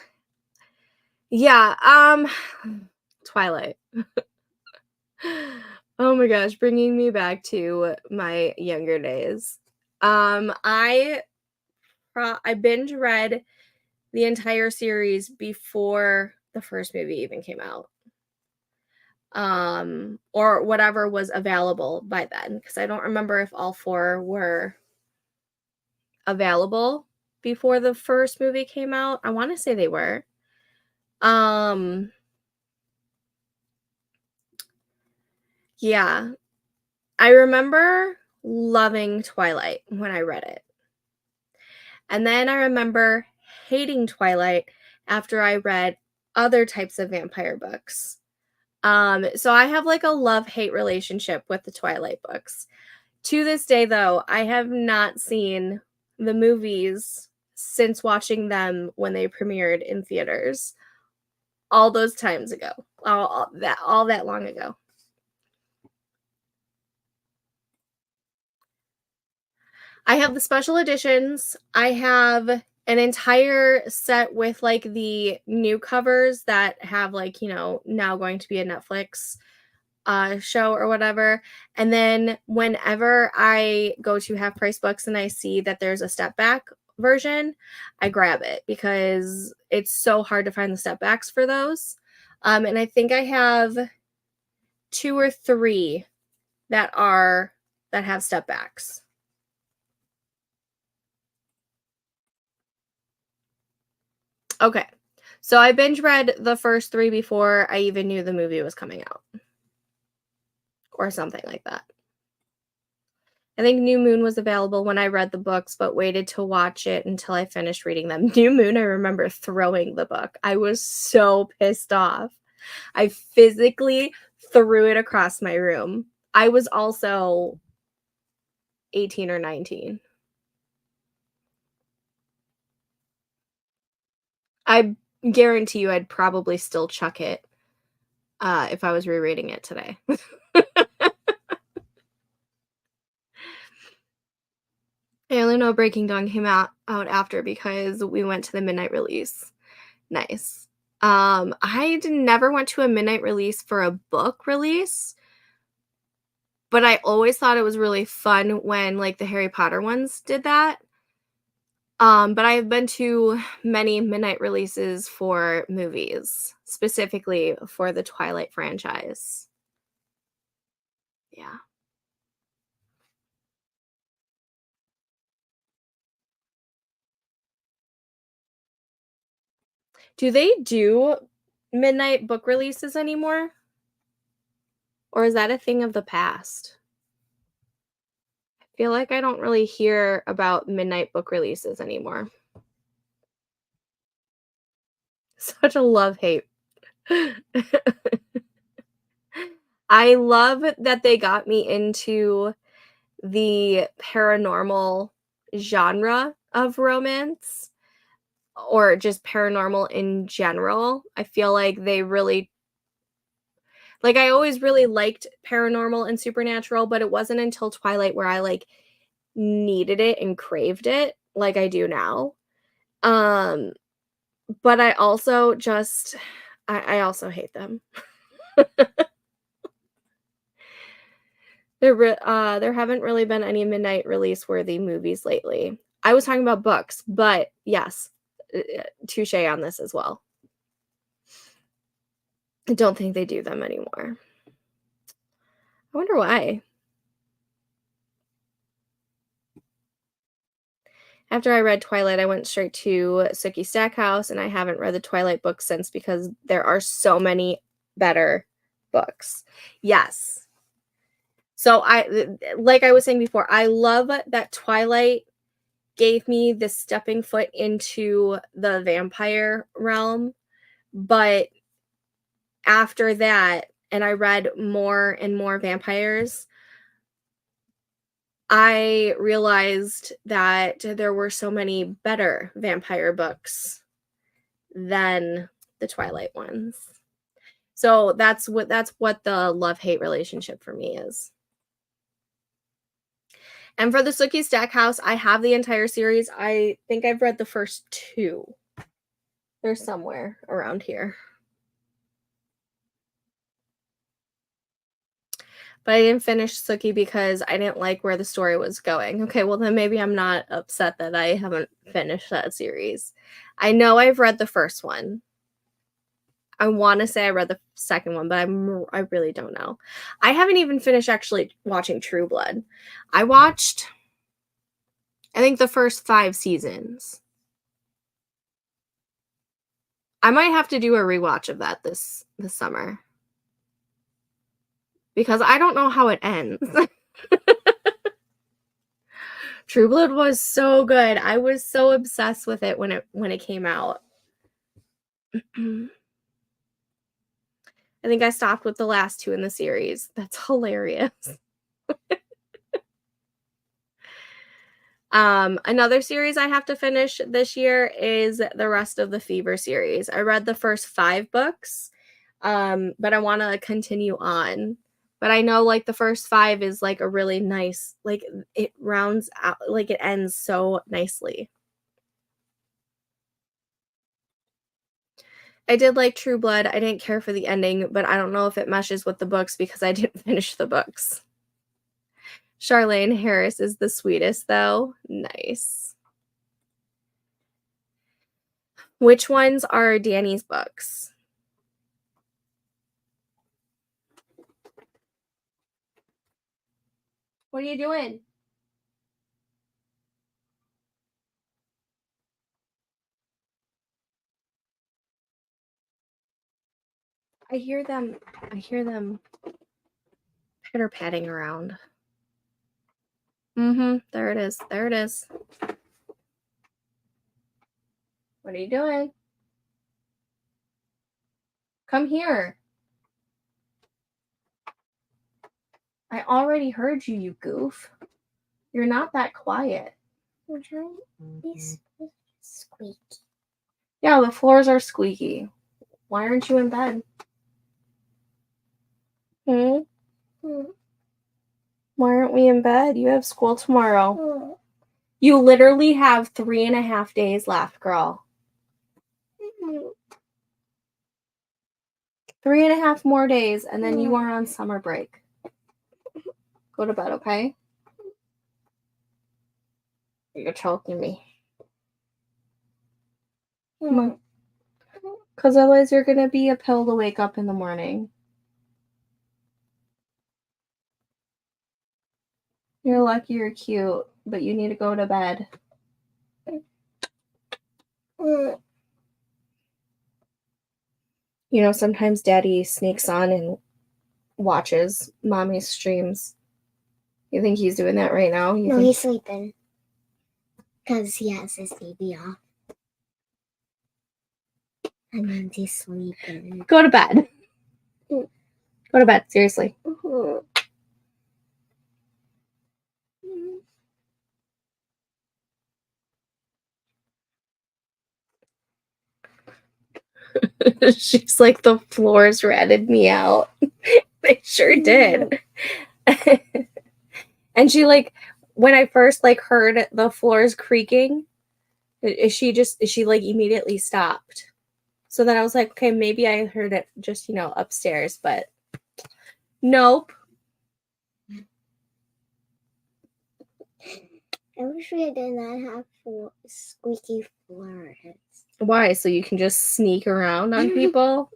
Yeah, Twilight. Oh my gosh, bringing me back to my younger days. I binge read the entire series before the first movie even came out. Or whatever was available by then, because I don't remember if all 4 were available before the first movie came out. I want to say they were. Yeah. I remember loving Twilight when I read it. And then I remember hating Twilight after I read other types of vampire books. So I have like a love-hate relationship with the Twilight books. To this day, though, I have not seen the movies since watching them when they premiered in theaters all those times ago, all that long ago. I have the special editions. I have an entire set with like the new covers that have like, now going to be a Netflix show or whatever. And then whenever I go to Half Price Books and I see that there's a step back version, I grab it because it's so hard to find the step backs for those. And I think I have 2 or 3 that have step backs. Okay. So I binge read the first 3 before I even knew the movie was coming out. Or something like that. I think New Moon was available when I read the books, but waited to watch it until I finished reading them. New Moon, I remember throwing the book. I was so pissed off. I physically threw it across my room. I was also 18 or 19. I guarantee you I'd probably still chuck it if I was rereading it today. I only know Breaking Dawn came out after because we went to the midnight release. Nice. I never went to a midnight release for a book release, but I always thought it was really fun when like the Harry Potter ones did that. But I've been to many midnight releases for movies, specifically for the Twilight franchise. Yeah. Do they do midnight book releases anymore? Or is that a thing of the past? I feel like I don't really hear about midnight book releases anymore. Such a love-hate. I love that they got me into the paranormal genre of romance or just paranormal in general. I feel like they really like I always really liked paranormal and supernatural, but it wasn't until Twilight where I like needed it and craved it like I do now. Um but I also just I also hate them. There haven't really been any midnight release worthy movies lately. I was talking about books, but yes, touche on this as well. I don't think they do them anymore. I wonder why. After I read Twilight, I went straight to Sookie Stackhouse, and I haven't read the Twilight books since because there are so many better books. Yes. So like I was saying before, I love that Twilight gave me the stepping foot into the vampire realm, but after that, and I read more and more vampires, I realized that there were so many better vampire books than the Twilight ones. So that's what the love-hate relationship for me is. And for the Sookie Stackhouse, I have the entire series. I think I've read the first 2. They're somewhere around here. But I didn't finish Sookie because I didn't like where the story was going. Okay, well then maybe I'm not upset that I haven't finished that series. I know I've read the first one. I want to say I read the second one, but I really don't know. I haven't even finished actually watching True Blood. I watched, I think, the first 5 seasons. I might have to do a rewatch of that this summer. Because I don't know how it ends. True Blood was so good. I was so obsessed with it when it came out. I think I stopped with the last 2 in the series. That's hilarious. Another series I have to finish this year is the rest of the Fever series. I read the first 5 books, but I want to continue on. But I know like the first 5 is like a really nice, like it rounds out, like it ends so nicely. I did like True Blood. I didn't care for the ending, but I don't know if it meshes with the books because I didn't finish the books. Charlaine Harris is the sweetest, though. Nice. Which ones are Danny's books? What are you doing? I hear them pitter-patting around. There it is. There it is. What are you doing? Come here. I already heard you, you goof. You're not that quiet. It's squeaky. Yeah, the floors are squeaky. Why aren't you in bed? Why aren't we in bed? You have school tomorrow. You literally have 3.5 days left, girl. 3.5 more days, and then you are on summer break. Go to bed, okay? You're choking me. Come on. Because otherwise you're going to be a pill to wake up in the morning. You're lucky you're cute, but you need to go to bed. You know, sometimes Daddy sneaks on and watches Mommy's streams. You think he's doing that right now? No, he's sleeping. Because he has his baby off. And then he's sleeping. Go to bed. Go to bed, seriously. She's like, the floors ratted me out. They sure did. And she like, when I first like heard the floors creaking, she like immediately stopped. So then I was like, okay, maybe I heard it just, upstairs, but nope. I wish we did not have squeaky floors. Why? So you can just sneak around on people?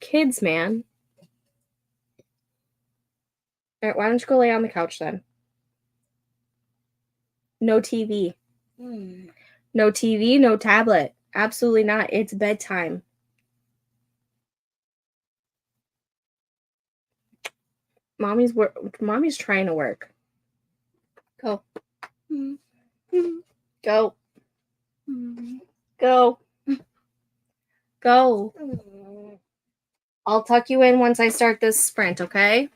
Kids, man. All right, why don't you go lay on the couch then? No TV. No TV, no tablet. Absolutely not. It's bedtime. Mommy's trying to work. Go. Go. Go. Go. I'll tuck you in once I start this sprint, okay?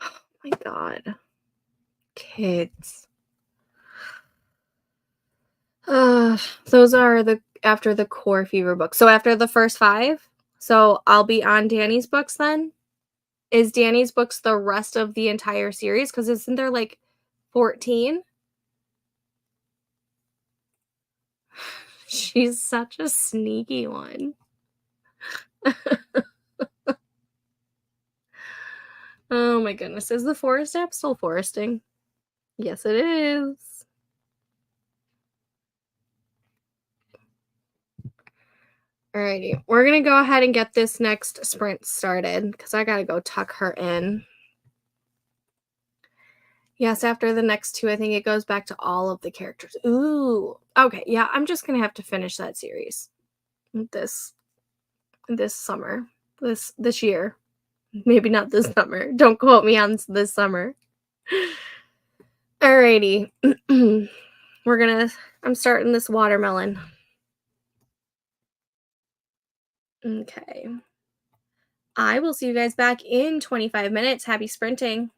Oh my god. Kids. Those are after the core fever book. So after the first 5, so I'll be on Danny's books then? Is Danny's books the rest of the entire series? Because isn't there like 14? She's such a sneaky one. Oh my goodness. Is the forest app still foresting? Yes, it is. Alrighty. We're going to go ahead and get this next sprint started because I got to go tuck her in. Yes, after the next 2, I think it goes back to all of the characters. Ooh. Okay, yeah, I'm just going to have to finish that series this summer. This year. Maybe not this summer. Don't quote me on this summer. Alrighty. I'm starting this watermelon. Okay. I will see you guys back in 25 minutes. Happy sprinting.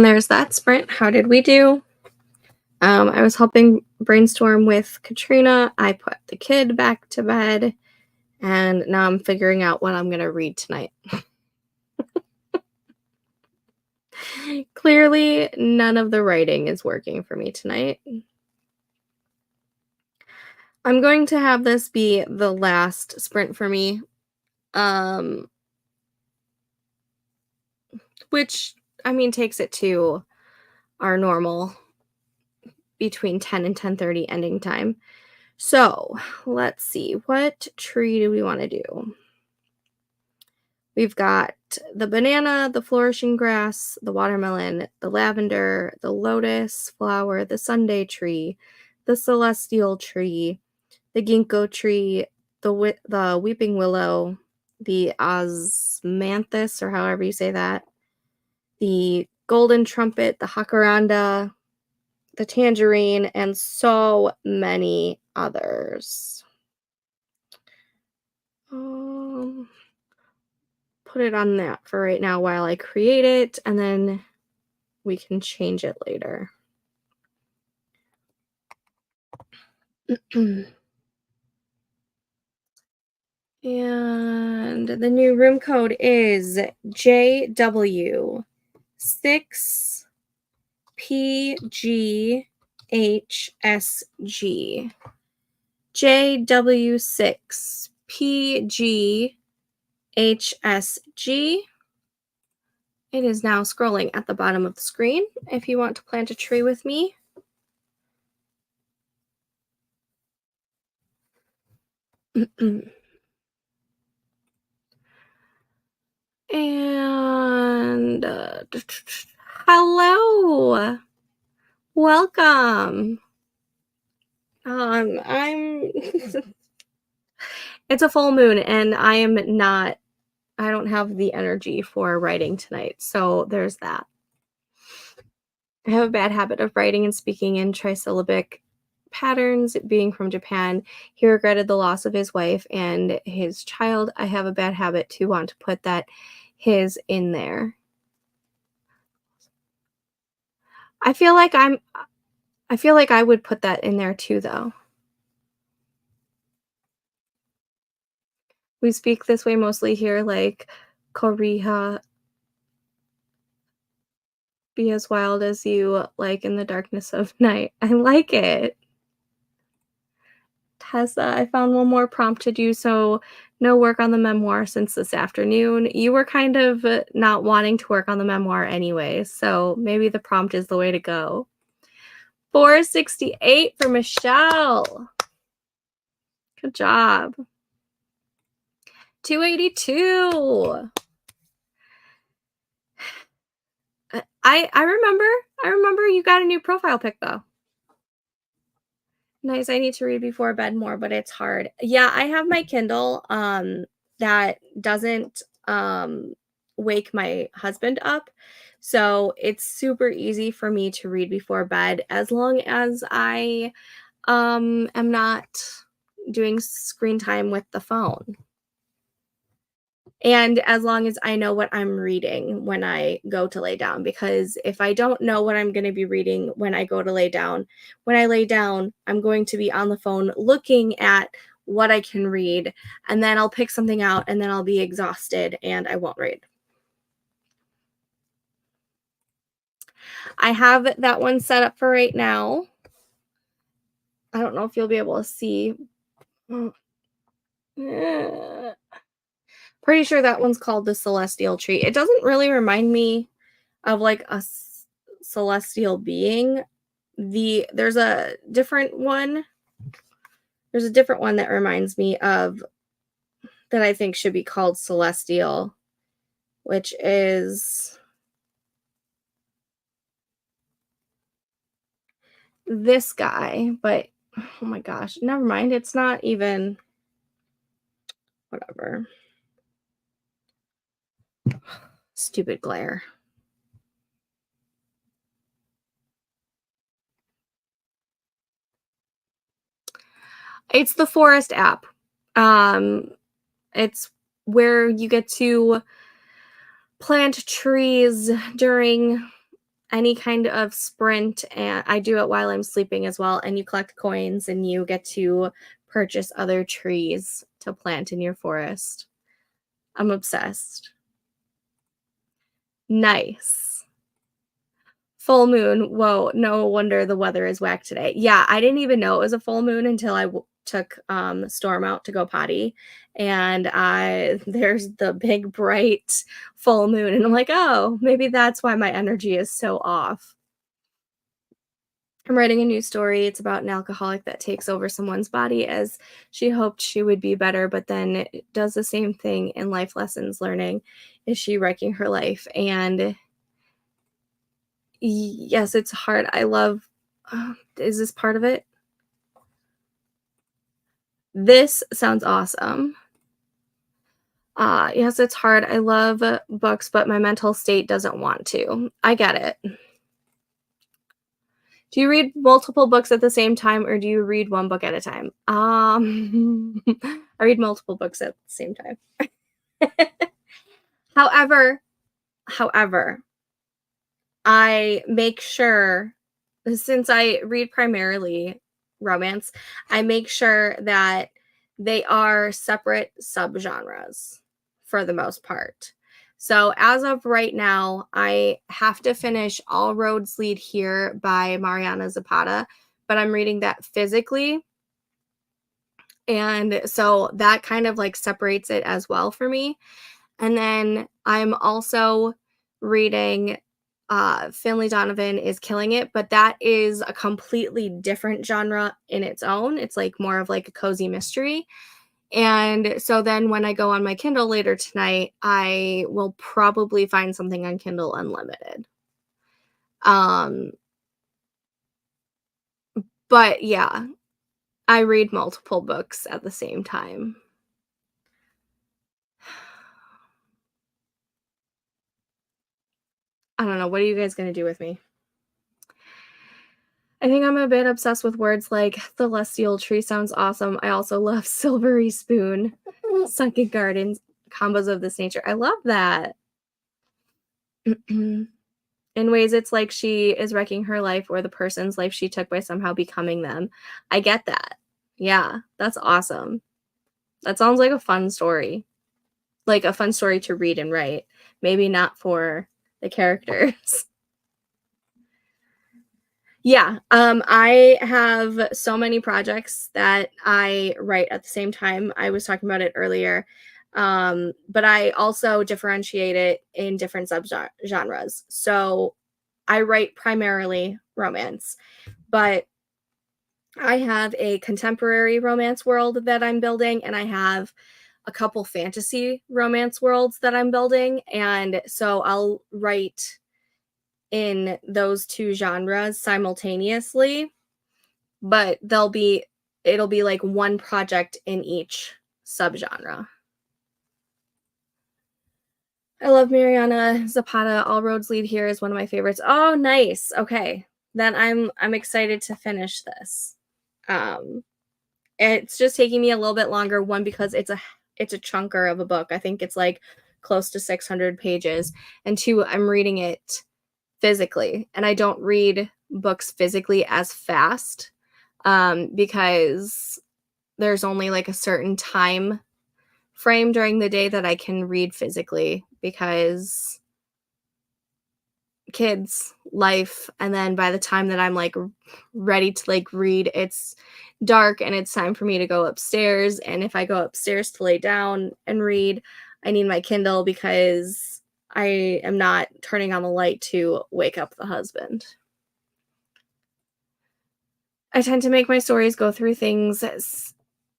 And there's that sprint. How did we do? I was helping brainstorm with Katrina. I put the kid back to bed, and now I'm figuring out what I'm going to read tonight. Clearly, none of the writing is working for me tonight. I'm going to have this be the last sprint for me, which, I mean, takes it to our normal between 10 and 10:30 ending time. So let's see, what tree do we want to do? We've got the banana, the flourishing grass, the watermelon, the lavender, the lotus flower, the Sunday tree, the celestial tree, the ginkgo tree, the weeping willow, the osmanthus, or however you say that, the golden trumpet, the jacaranda, the tangerine, and so many others. Put it on that for right now while I create it, and then we can change it later. And the new room code is JW6PGHSG. JW6PGHSG. It is now scrolling at the bottom of the screen if you want to plant a tree with me. And hello, welcome. I'm it's a full moon and I don't have the energy for writing tonight, so there's that. I have a bad habit of writing and speaking in trisyllabic patterns. Being from Japan, he regretted the loss of his wife and his child. I have a bad habit to want to put that his in there. I feel like I would put that in there too, though. We speak this way mostly here, like Korea, be as wild as you like in the darkness of night. I like it. Tessa, I found one more prompt to do, so no work on the memoir since this afternoon. You were kind of not wanting to work on the memoir anyway, so maybe the prompt is the way to go. 468 for Michelle. Good job. 282. I remember you got a new profile pic though. Nice. I need to read before bed more, but it's hard. Yeah, I have my Kindle that doesn't wake my husband up. So it's super easy for me to read before bed as long as I am not doing screen time with the phone. And as long as I know what I'm reading when I go to lay down, because if I don't know what I'm going to be reading when I go to lay down, when I lay down, I'm going to be on the phone looking at what I can read, and then I'll pick something out, and then I'll be exhausted, and I won't read. I have that one set up for right now. I don't know if you'll be able to see. Pretty sure that one's called the Celestial Tree. It doesn't really remind me of like a celestial being. There's a different one. There's a different one that reminds me of that I think should be called Celestial, which is this guy, but oh my gosh, never mind. It's not even whatever. Stupid glare. It's the Forest app. It's where you get to plant trees during any kind of sprint, and I do it while I'm sleeping as well, and you collect coins and you get to purchase other trees to plant in your forest. I'm obsessed. Nice. Full moon. Whoa, no wonder the weather is whack today. Yeah, I didn't even know it was a full moon until I took Storm out to go potty, and there's the big bright full moon, and I'm like, oh, maybe that's why my energy is so off. I'm writing a new story. It's about an alcoholic that takes over someone's body as she hoped she would be better, but then does the same thing in life lessons learning. Is she wrecking her life? And yes, it's hard. I love. Is this part of it? This sounds awesome. Yes, it's hard. I love books, but my mental state doesn't want to. I get it. Do you read multiple books at the same time, or do you read one book at a time? I read multiple books at the same time. However, I make sure, since I read primarily romance, I make sure that they are separate subgenres for the most part. So as of right now, I have to finish All Roads Lead Here by Mariana Zapata, but I'm reading that physically. And so that kind of like separates it as well for me. And then I'm also reading Finley Donovan is Killing It, but that is a completely different genre in its own. It's like more of like a cozy mystery. And so then when I go on my Kindle later tonight, I will probably find something on Kindle Unlimited. But yeah, I read multiple books at the same time. I don't know. What are you guys going to do with me? I think I'm a bit obsessed with words like the Celestial Tree sounds awesome. I also love Silvery Spoon, Sunken Gardens, combos of this nature. I love that. In ways, it's like she is wrecking her life or the person's life she took by somehow becoming them. I get that. Yeah, that's awesome. That sounds like a fun story. Like a fun story to read and write. Maybe not for the characters. Yeah, I have so many projects that I write at the same time. I was talking about it earlier. But I also differentiate it in different subgenres. So I write primarily romance, but I have a contemporary romance world that I'm building, and I have a couple fantasy romance worlds that I'm building. And so I'll write in those two genres simultaneously, but it'll be like one project in each subgenre. I love Mariana Zapata. All Roads Lead Here is one of my favorites. Oh, nice. Okay. Then I'm excited to finish this. It's just taking me a little bit longer, one because it's a chunker of a book. I think it's like close to 600 pages, and two, I'm reading it physically, and I don't read books physically as fast because there's only like a certain time frame during the day that I can read physically because kids, life, and then by the time that I'm like ready to like read, it's dark and it's time for me to go upstairs. And if I go upstairs to lay down and read, I need my Kindle because I am not turning on the light to wake up the husband. I tend to make my stories go through things.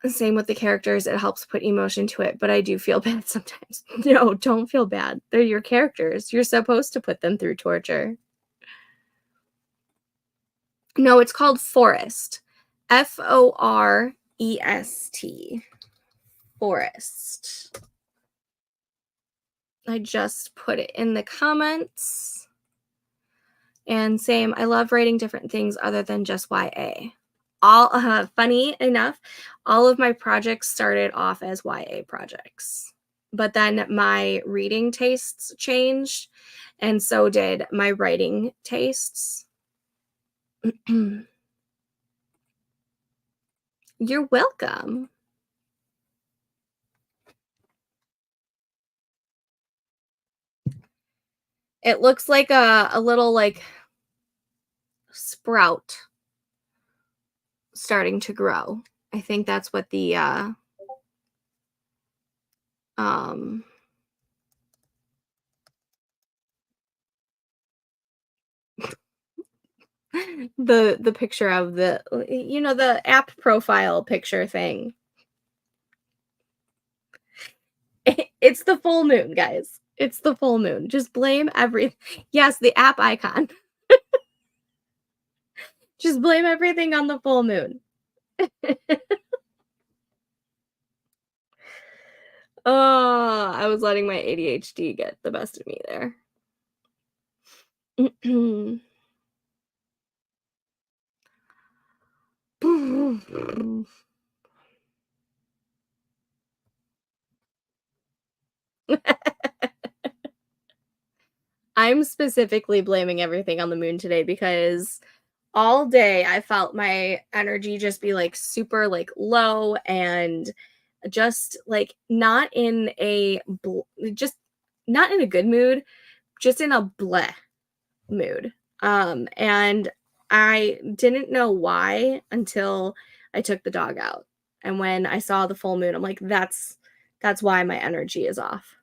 Same with the characters. It helps put emotion to it, but I do feel bad sometimes. No, don't feel bad. They're your characters. You're supposed to put them through torture. No, it's called Forest. Forest. Forest. I just put it in the comments. And same, I love writing different things other than just YA. Funny enough, all of my projects started off as YA projects. but then my reading tastes changed, and so did my writing tastes. You're welcome. It looks like a little, like, sprout starting to grow. I think that's what the, um the picture of the app profile picture thing. It's the full moon, guys. It's the full moon. Just blame every yes, the app icon. Just blame everything on the full moon. Oh, I was letting my ADHD get the best of me there. I'm specifically blaming everything on the moon today because all day I felt my energy just be like super like low and just like just not in a good mood, just in a bleh mood. And I didn't know why until I took the dog out. And when I saw the full moon, I'm like, that's why my energy is off.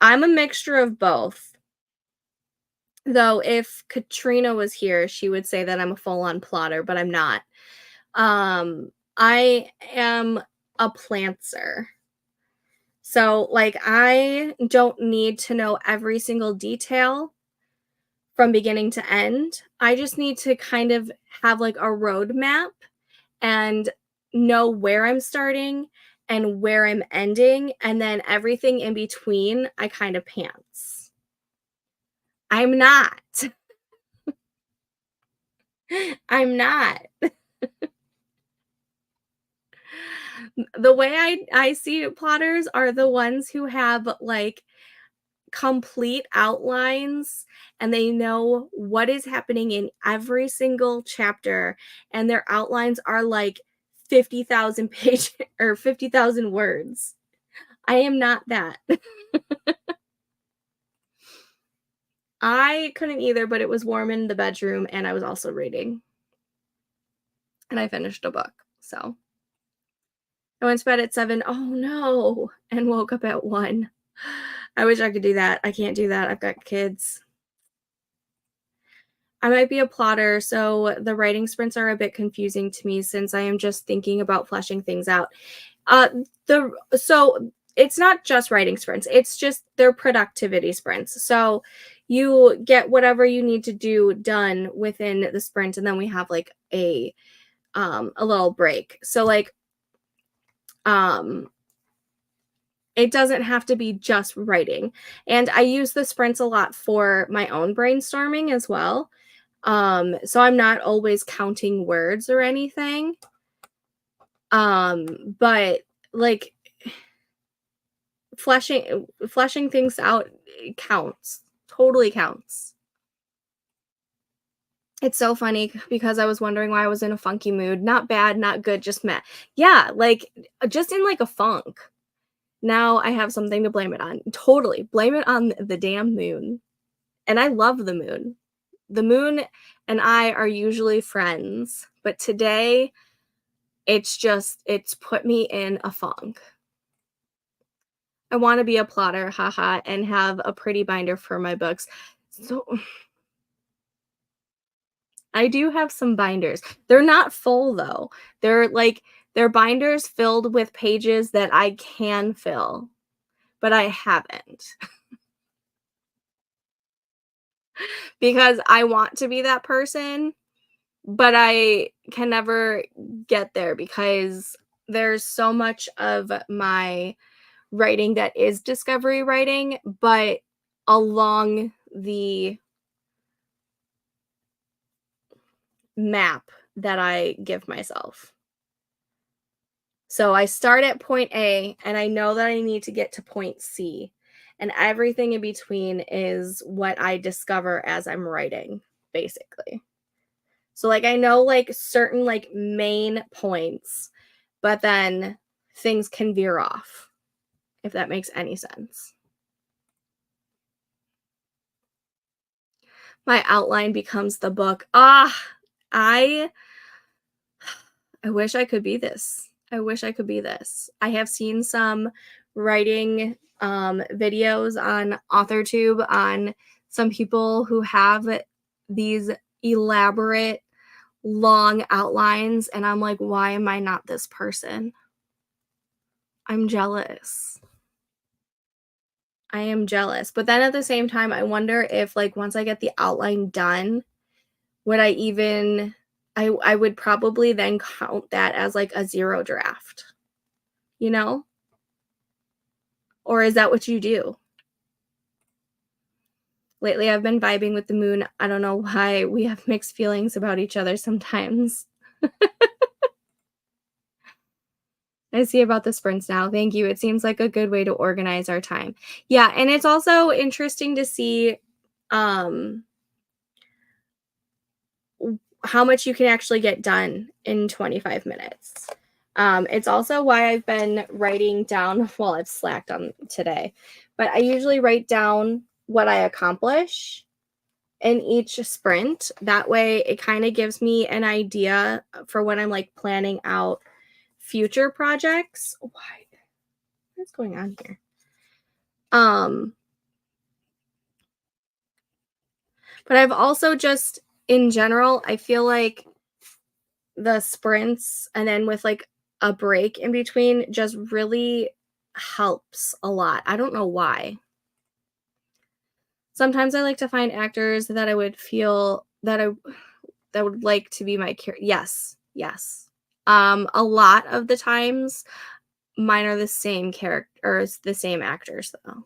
I'm a mixture of both. Though if Katrina was here, she would say that I'm a full-on plotter, but I'm not. I am a plantser. So, like, I don't need to know every single detail from beginning to end. I just need to kind of have like a roadmap and know where I'm starting and where I'm ending, and then everything in between, I kind of pants. I'm not. I'm not. The way I see plotters are the ones who have like complete outlines and they know what is happening in every single chapter, and their outlines are like 50,000 page or 50,000 words. I am not that. I couldn't either, but it was warm in the bedroom and I was also reading. And I finished a book. So I went to bed at 7. Oh no. And woke up at 1. I wish I could do that. I can't do that. I've got kids. I might be a plotter, so the writing sprints are a bit confusing to me since I am just thinking about fleshing things out. So it's not just writing sprints, it's just their productivity sprints. So you get whatever you need to do done within the sprint, and then we have like a little break. So like um it doesn't have to be just writing. And I use the sprints a lot for my own brainstorming as well. So I'm not always counting words or anything. But like fleshing things out counts. Totally counts. It's so funny because I was wondering why I was in a funky mood. Not bad, not good, just meh. Yeah, like just in like a funk. Now I have something to blame it on. Totally. Blame it on the damn moon. And I love the moon. The moon and I are usually friends, but today it's put me in a funk. I want to be a plotter, haha, and have a pretty binder for my books. So I do have some binders. They're not full though. They're binders filled with pages that I can fill, but I haven't because I want to be that person, but I can never get there because there's so much of my writing that is discovery writing, but along the map that I give myself. So I start at point A and I know that I need to get to point C. And everything in between is what I discover as I'm writing, basically. So like I know like certain like main points, but then things can veer off, if that makes any sense. My outline becomes the book. I I wish I could be this. I wish I could be this. I have seen some writing videos on AuthorTube on some people who have these elaborate long outlines, and I'm like, why am I not this person? I'm jealous. I am jealous. But then at the same time, I wonder if like once I get the outline done, would I even I would probably then count that as like a zero draft, you know? Or is that what you do? Lately, I've been vibing with the moon. I don't know why we have mixed feelings about each other sometimes. I see about the sprints now. Thank you. It seems like a good way to organize our time. Yeah, and it's also interesting to see um how much you can actually get done in 25 minutes. It's also why I've been writing down, well, I've slacked on today, but I usually write down what I accomplish in each sprint. That way it kind of gives me an idea for when I'm like planning out future projects. What's going on here? But I've also just in general, I feel like the sprints and then with like a break in between just really helps a lot. I don't know why. Sometimes I like to find actors that I would feel that would like to be my character. Yes, yes. A lot of the times mine are the same character or the same actors though.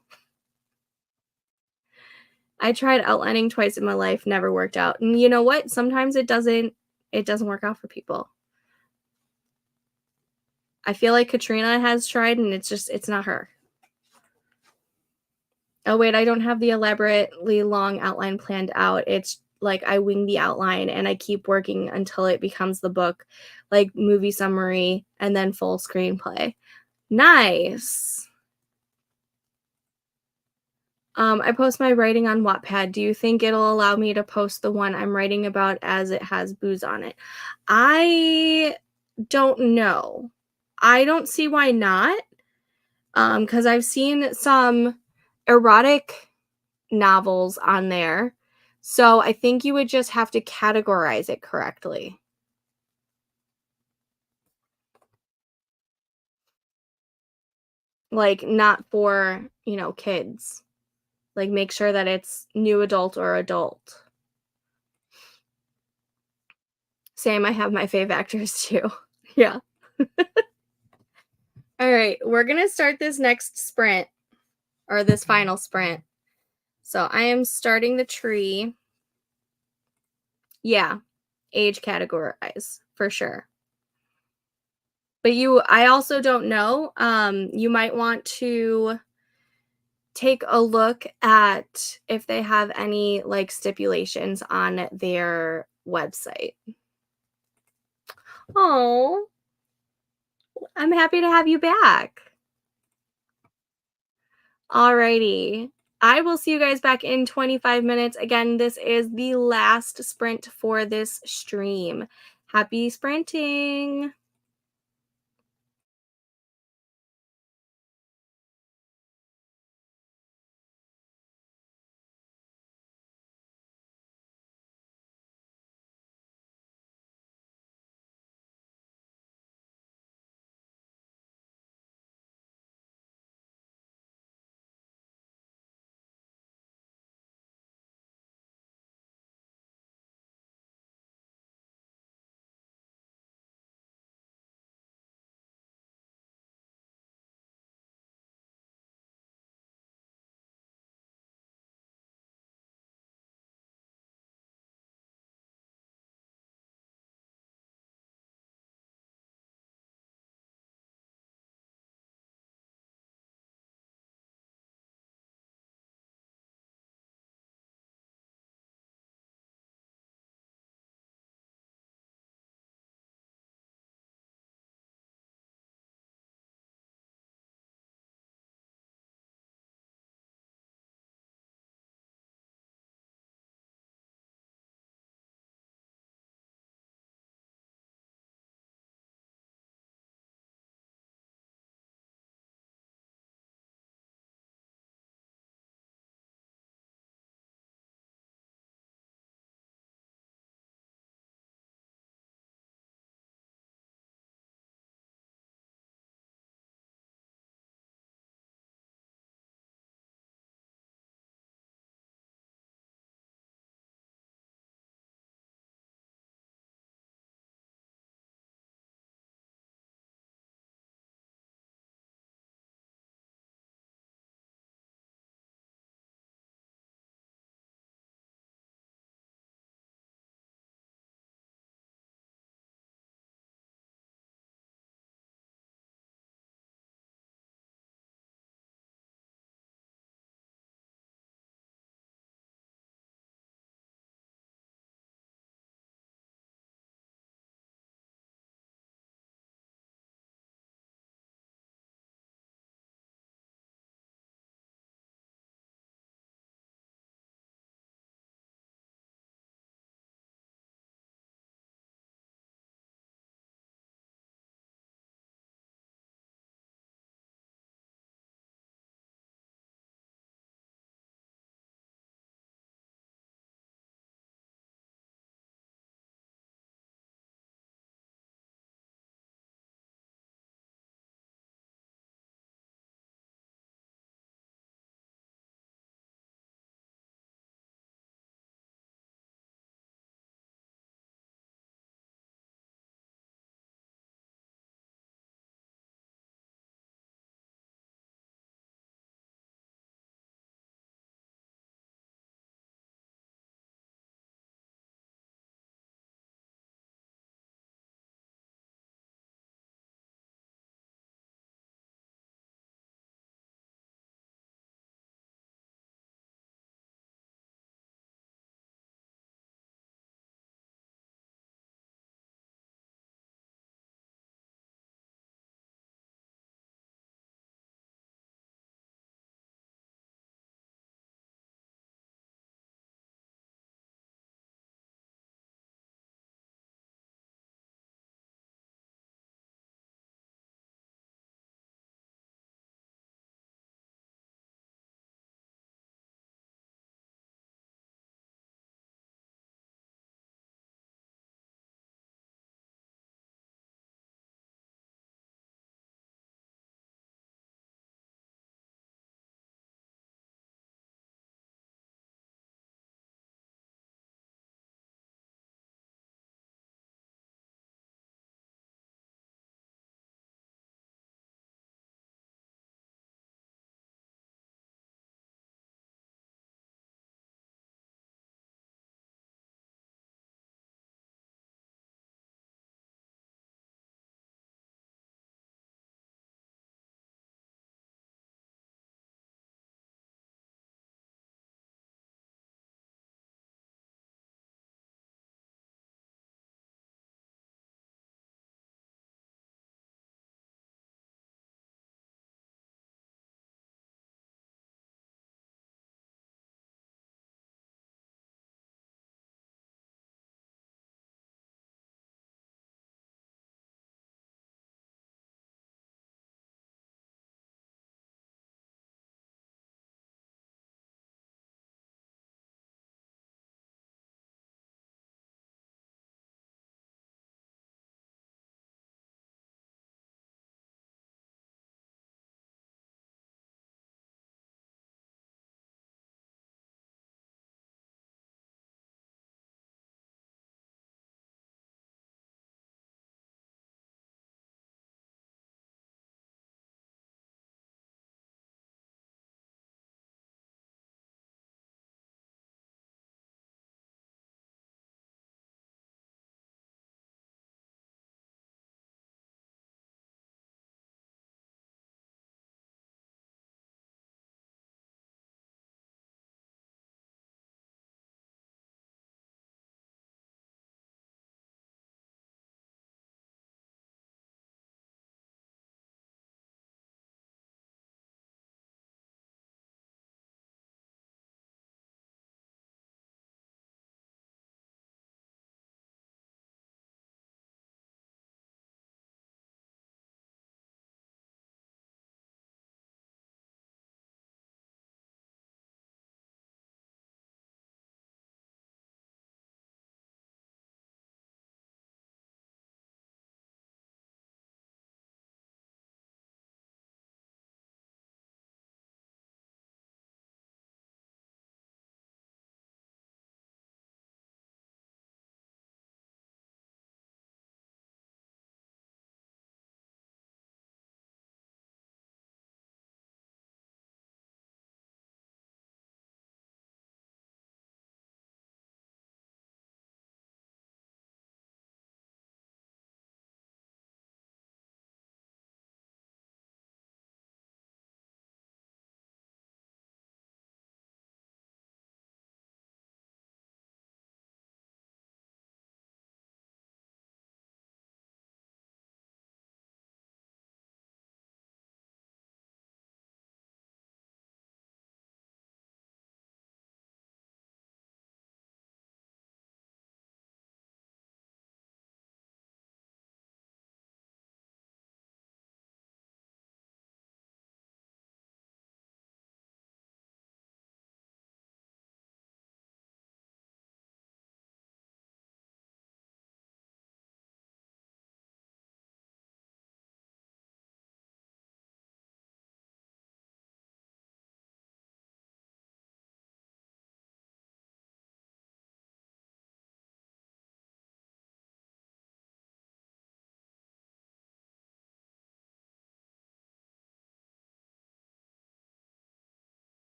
I tried outlining twice in my life, never worked out. And you know what? Sometimes it doesn't work out for people. I feel like Katrina has tried and it's not her. Oh wait, I don't have the elaborately long outline planned out. It's like I wing the outline and I keep working until it becomes the book, like movie summary and then full screenplay. Nice. I post my writing on Wattpad. Do you think it'll allow me to post the one I'm writing about as it has booze on it? I don't know. I don't see why not. Because I've seen some erotic novels on there. So I think you would just have to categorize it correctly. Like not for, kids. Like make sure that it's new adult or adult. Same, I have my fave actors too. Yeah. All right, we're going to start this next sprint or this final sprint. So I am starting the tree. Yeah, age categorize for sure. But I also don't know. You might want to take a look at if they have any like stipulations on their website. Oh, I'm happy to have you back. Alrighty. I will see you guys back in 25 minutes. Again, this is the last sprint for this stream. Happy sprinting.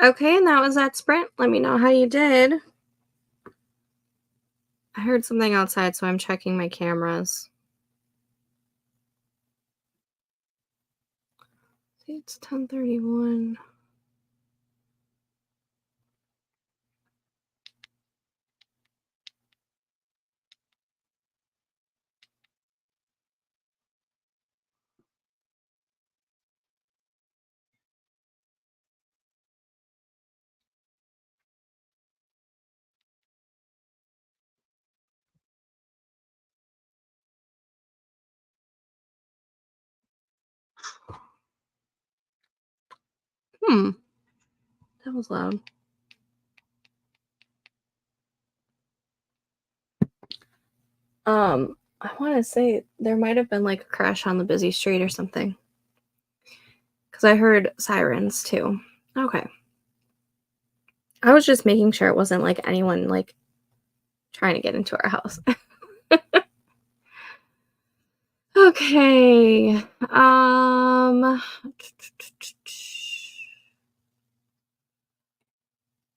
Okay, and that was that sprint. Let me know how you did. I heard something outside, so I'm checking my cameras. See, it's 10:31. That was loud. I want to say there might have been like a crash on the busy street or something. Because I heard sirens too. Okay. I was just making sure it wasn't like anyone like trying to get into our house. Okay.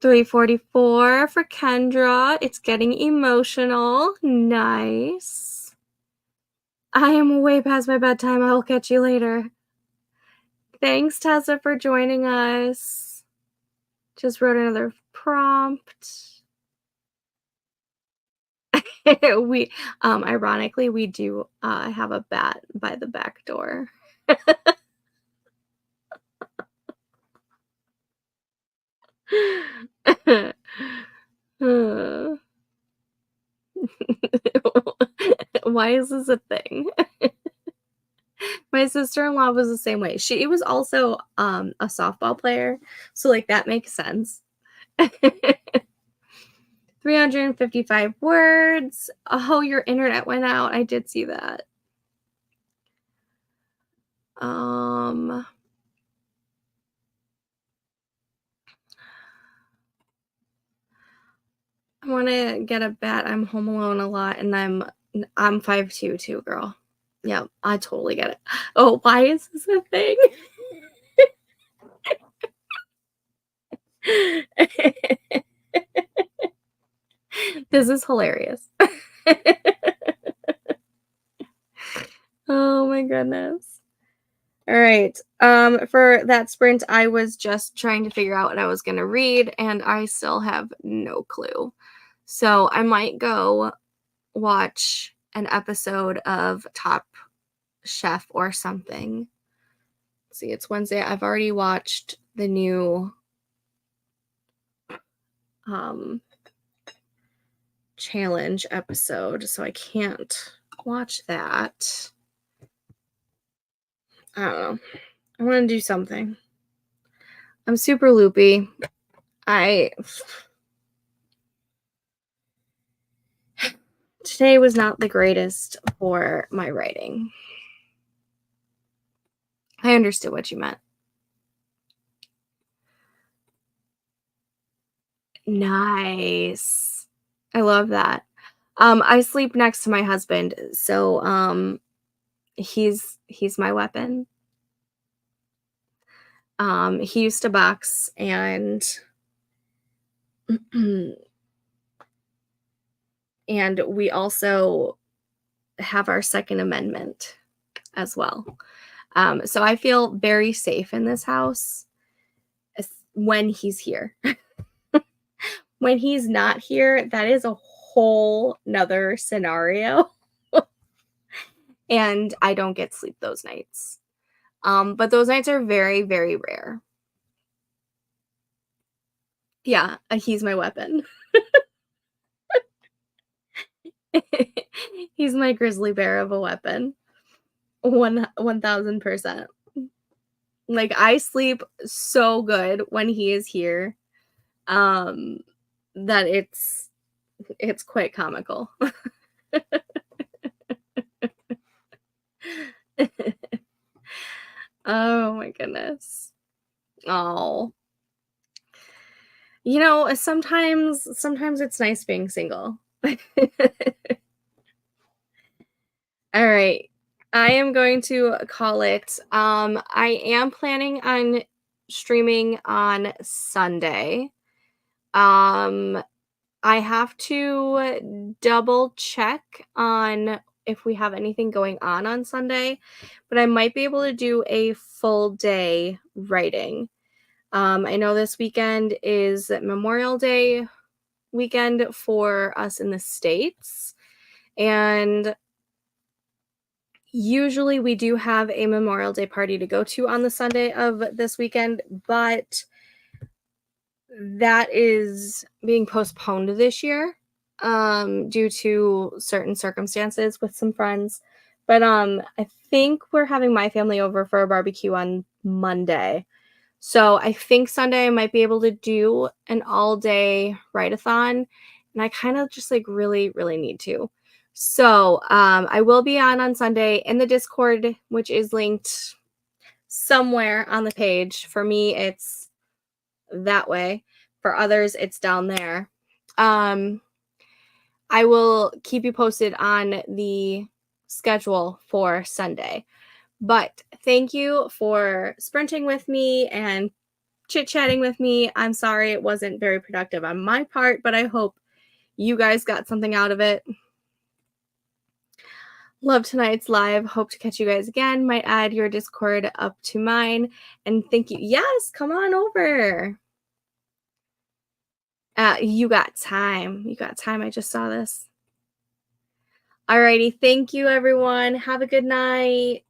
3:44 for Kendra. It's getting emotional. Nice. I am way past my bedtime. I will catch you later. Thanks, Tessa, for joining us. Just wrote another prompt. We ironically we do have a bat by the back door. Uh, Why is this a thing? My sister-in-law was the same way. She was also a softball player, so like that makes sense. 355 words. Oh, your internet went out. I did see that. I want to get a bat. I'm home alone a lot, and I'm 5'2" too, girl. Yeah, I totally get it. Oh, why is this a thing? This is hilarious. Oh my goodness. All right. For that sprint, I was just trying to figure out what I was going to read, and I still have no clue. So I might go watch an episode of Top Chef or something. Let's see, it's Wednesday. I've already watched the new challenge episode, so I can't watch that. I don't know. I want to do something. I'm super loopy. Today was not the greatest for my writing. I understood what you meant. Nice. I love that. I sleep next to my husband, so he's my weapon. He used to box, and and we also have our Second Amendment as well. So I feel very safe in this house when he's here. When he's not here, that is a whole nother scenario. And I don't get sleep those nights. But those nights are very, very rare. Yeah, he's my weapon. He's my grizzly bear of a weapon. 1000%. Like I sleep so good when he is here. That it's quite comical. Oh my goodness. Oh. You know, sometimes it's nice being single. All right. I am going to call it. I am planning on streaming on Sunday. I have to double check on if we have anything going on Sunday, but I might be able to do a full day writing. I know this weekend is Memorial Day weekend for us in the States, and usually we do have a Memorial Day party to go to on the Sunday of this weekend, but that is being postponed this year due to certain circumstances with some friends. But I think we're having my family over for a barbecue on Monday. So I think Sunday I might be able to do an all-day write-a-thon, and I kind of just like really, really need to. So I will be on Sunday in the Discord, which is linked somewhere on the page. For me, it's that way. For others, it's down there. I will keep you posted on the schedule for Sunday. But thank you for sprinting with me and chit-chatting with me. I'm sorry it wasn't very productive on my part, but I hope you guys got something out of it. Love tonight's live. Hope to catch you guys again. Might add your Discord up to mine. And thank you. Yes, come on over. You got time. You got time. I just saw this. Alrighty. Thank you, everyone. Have a good night.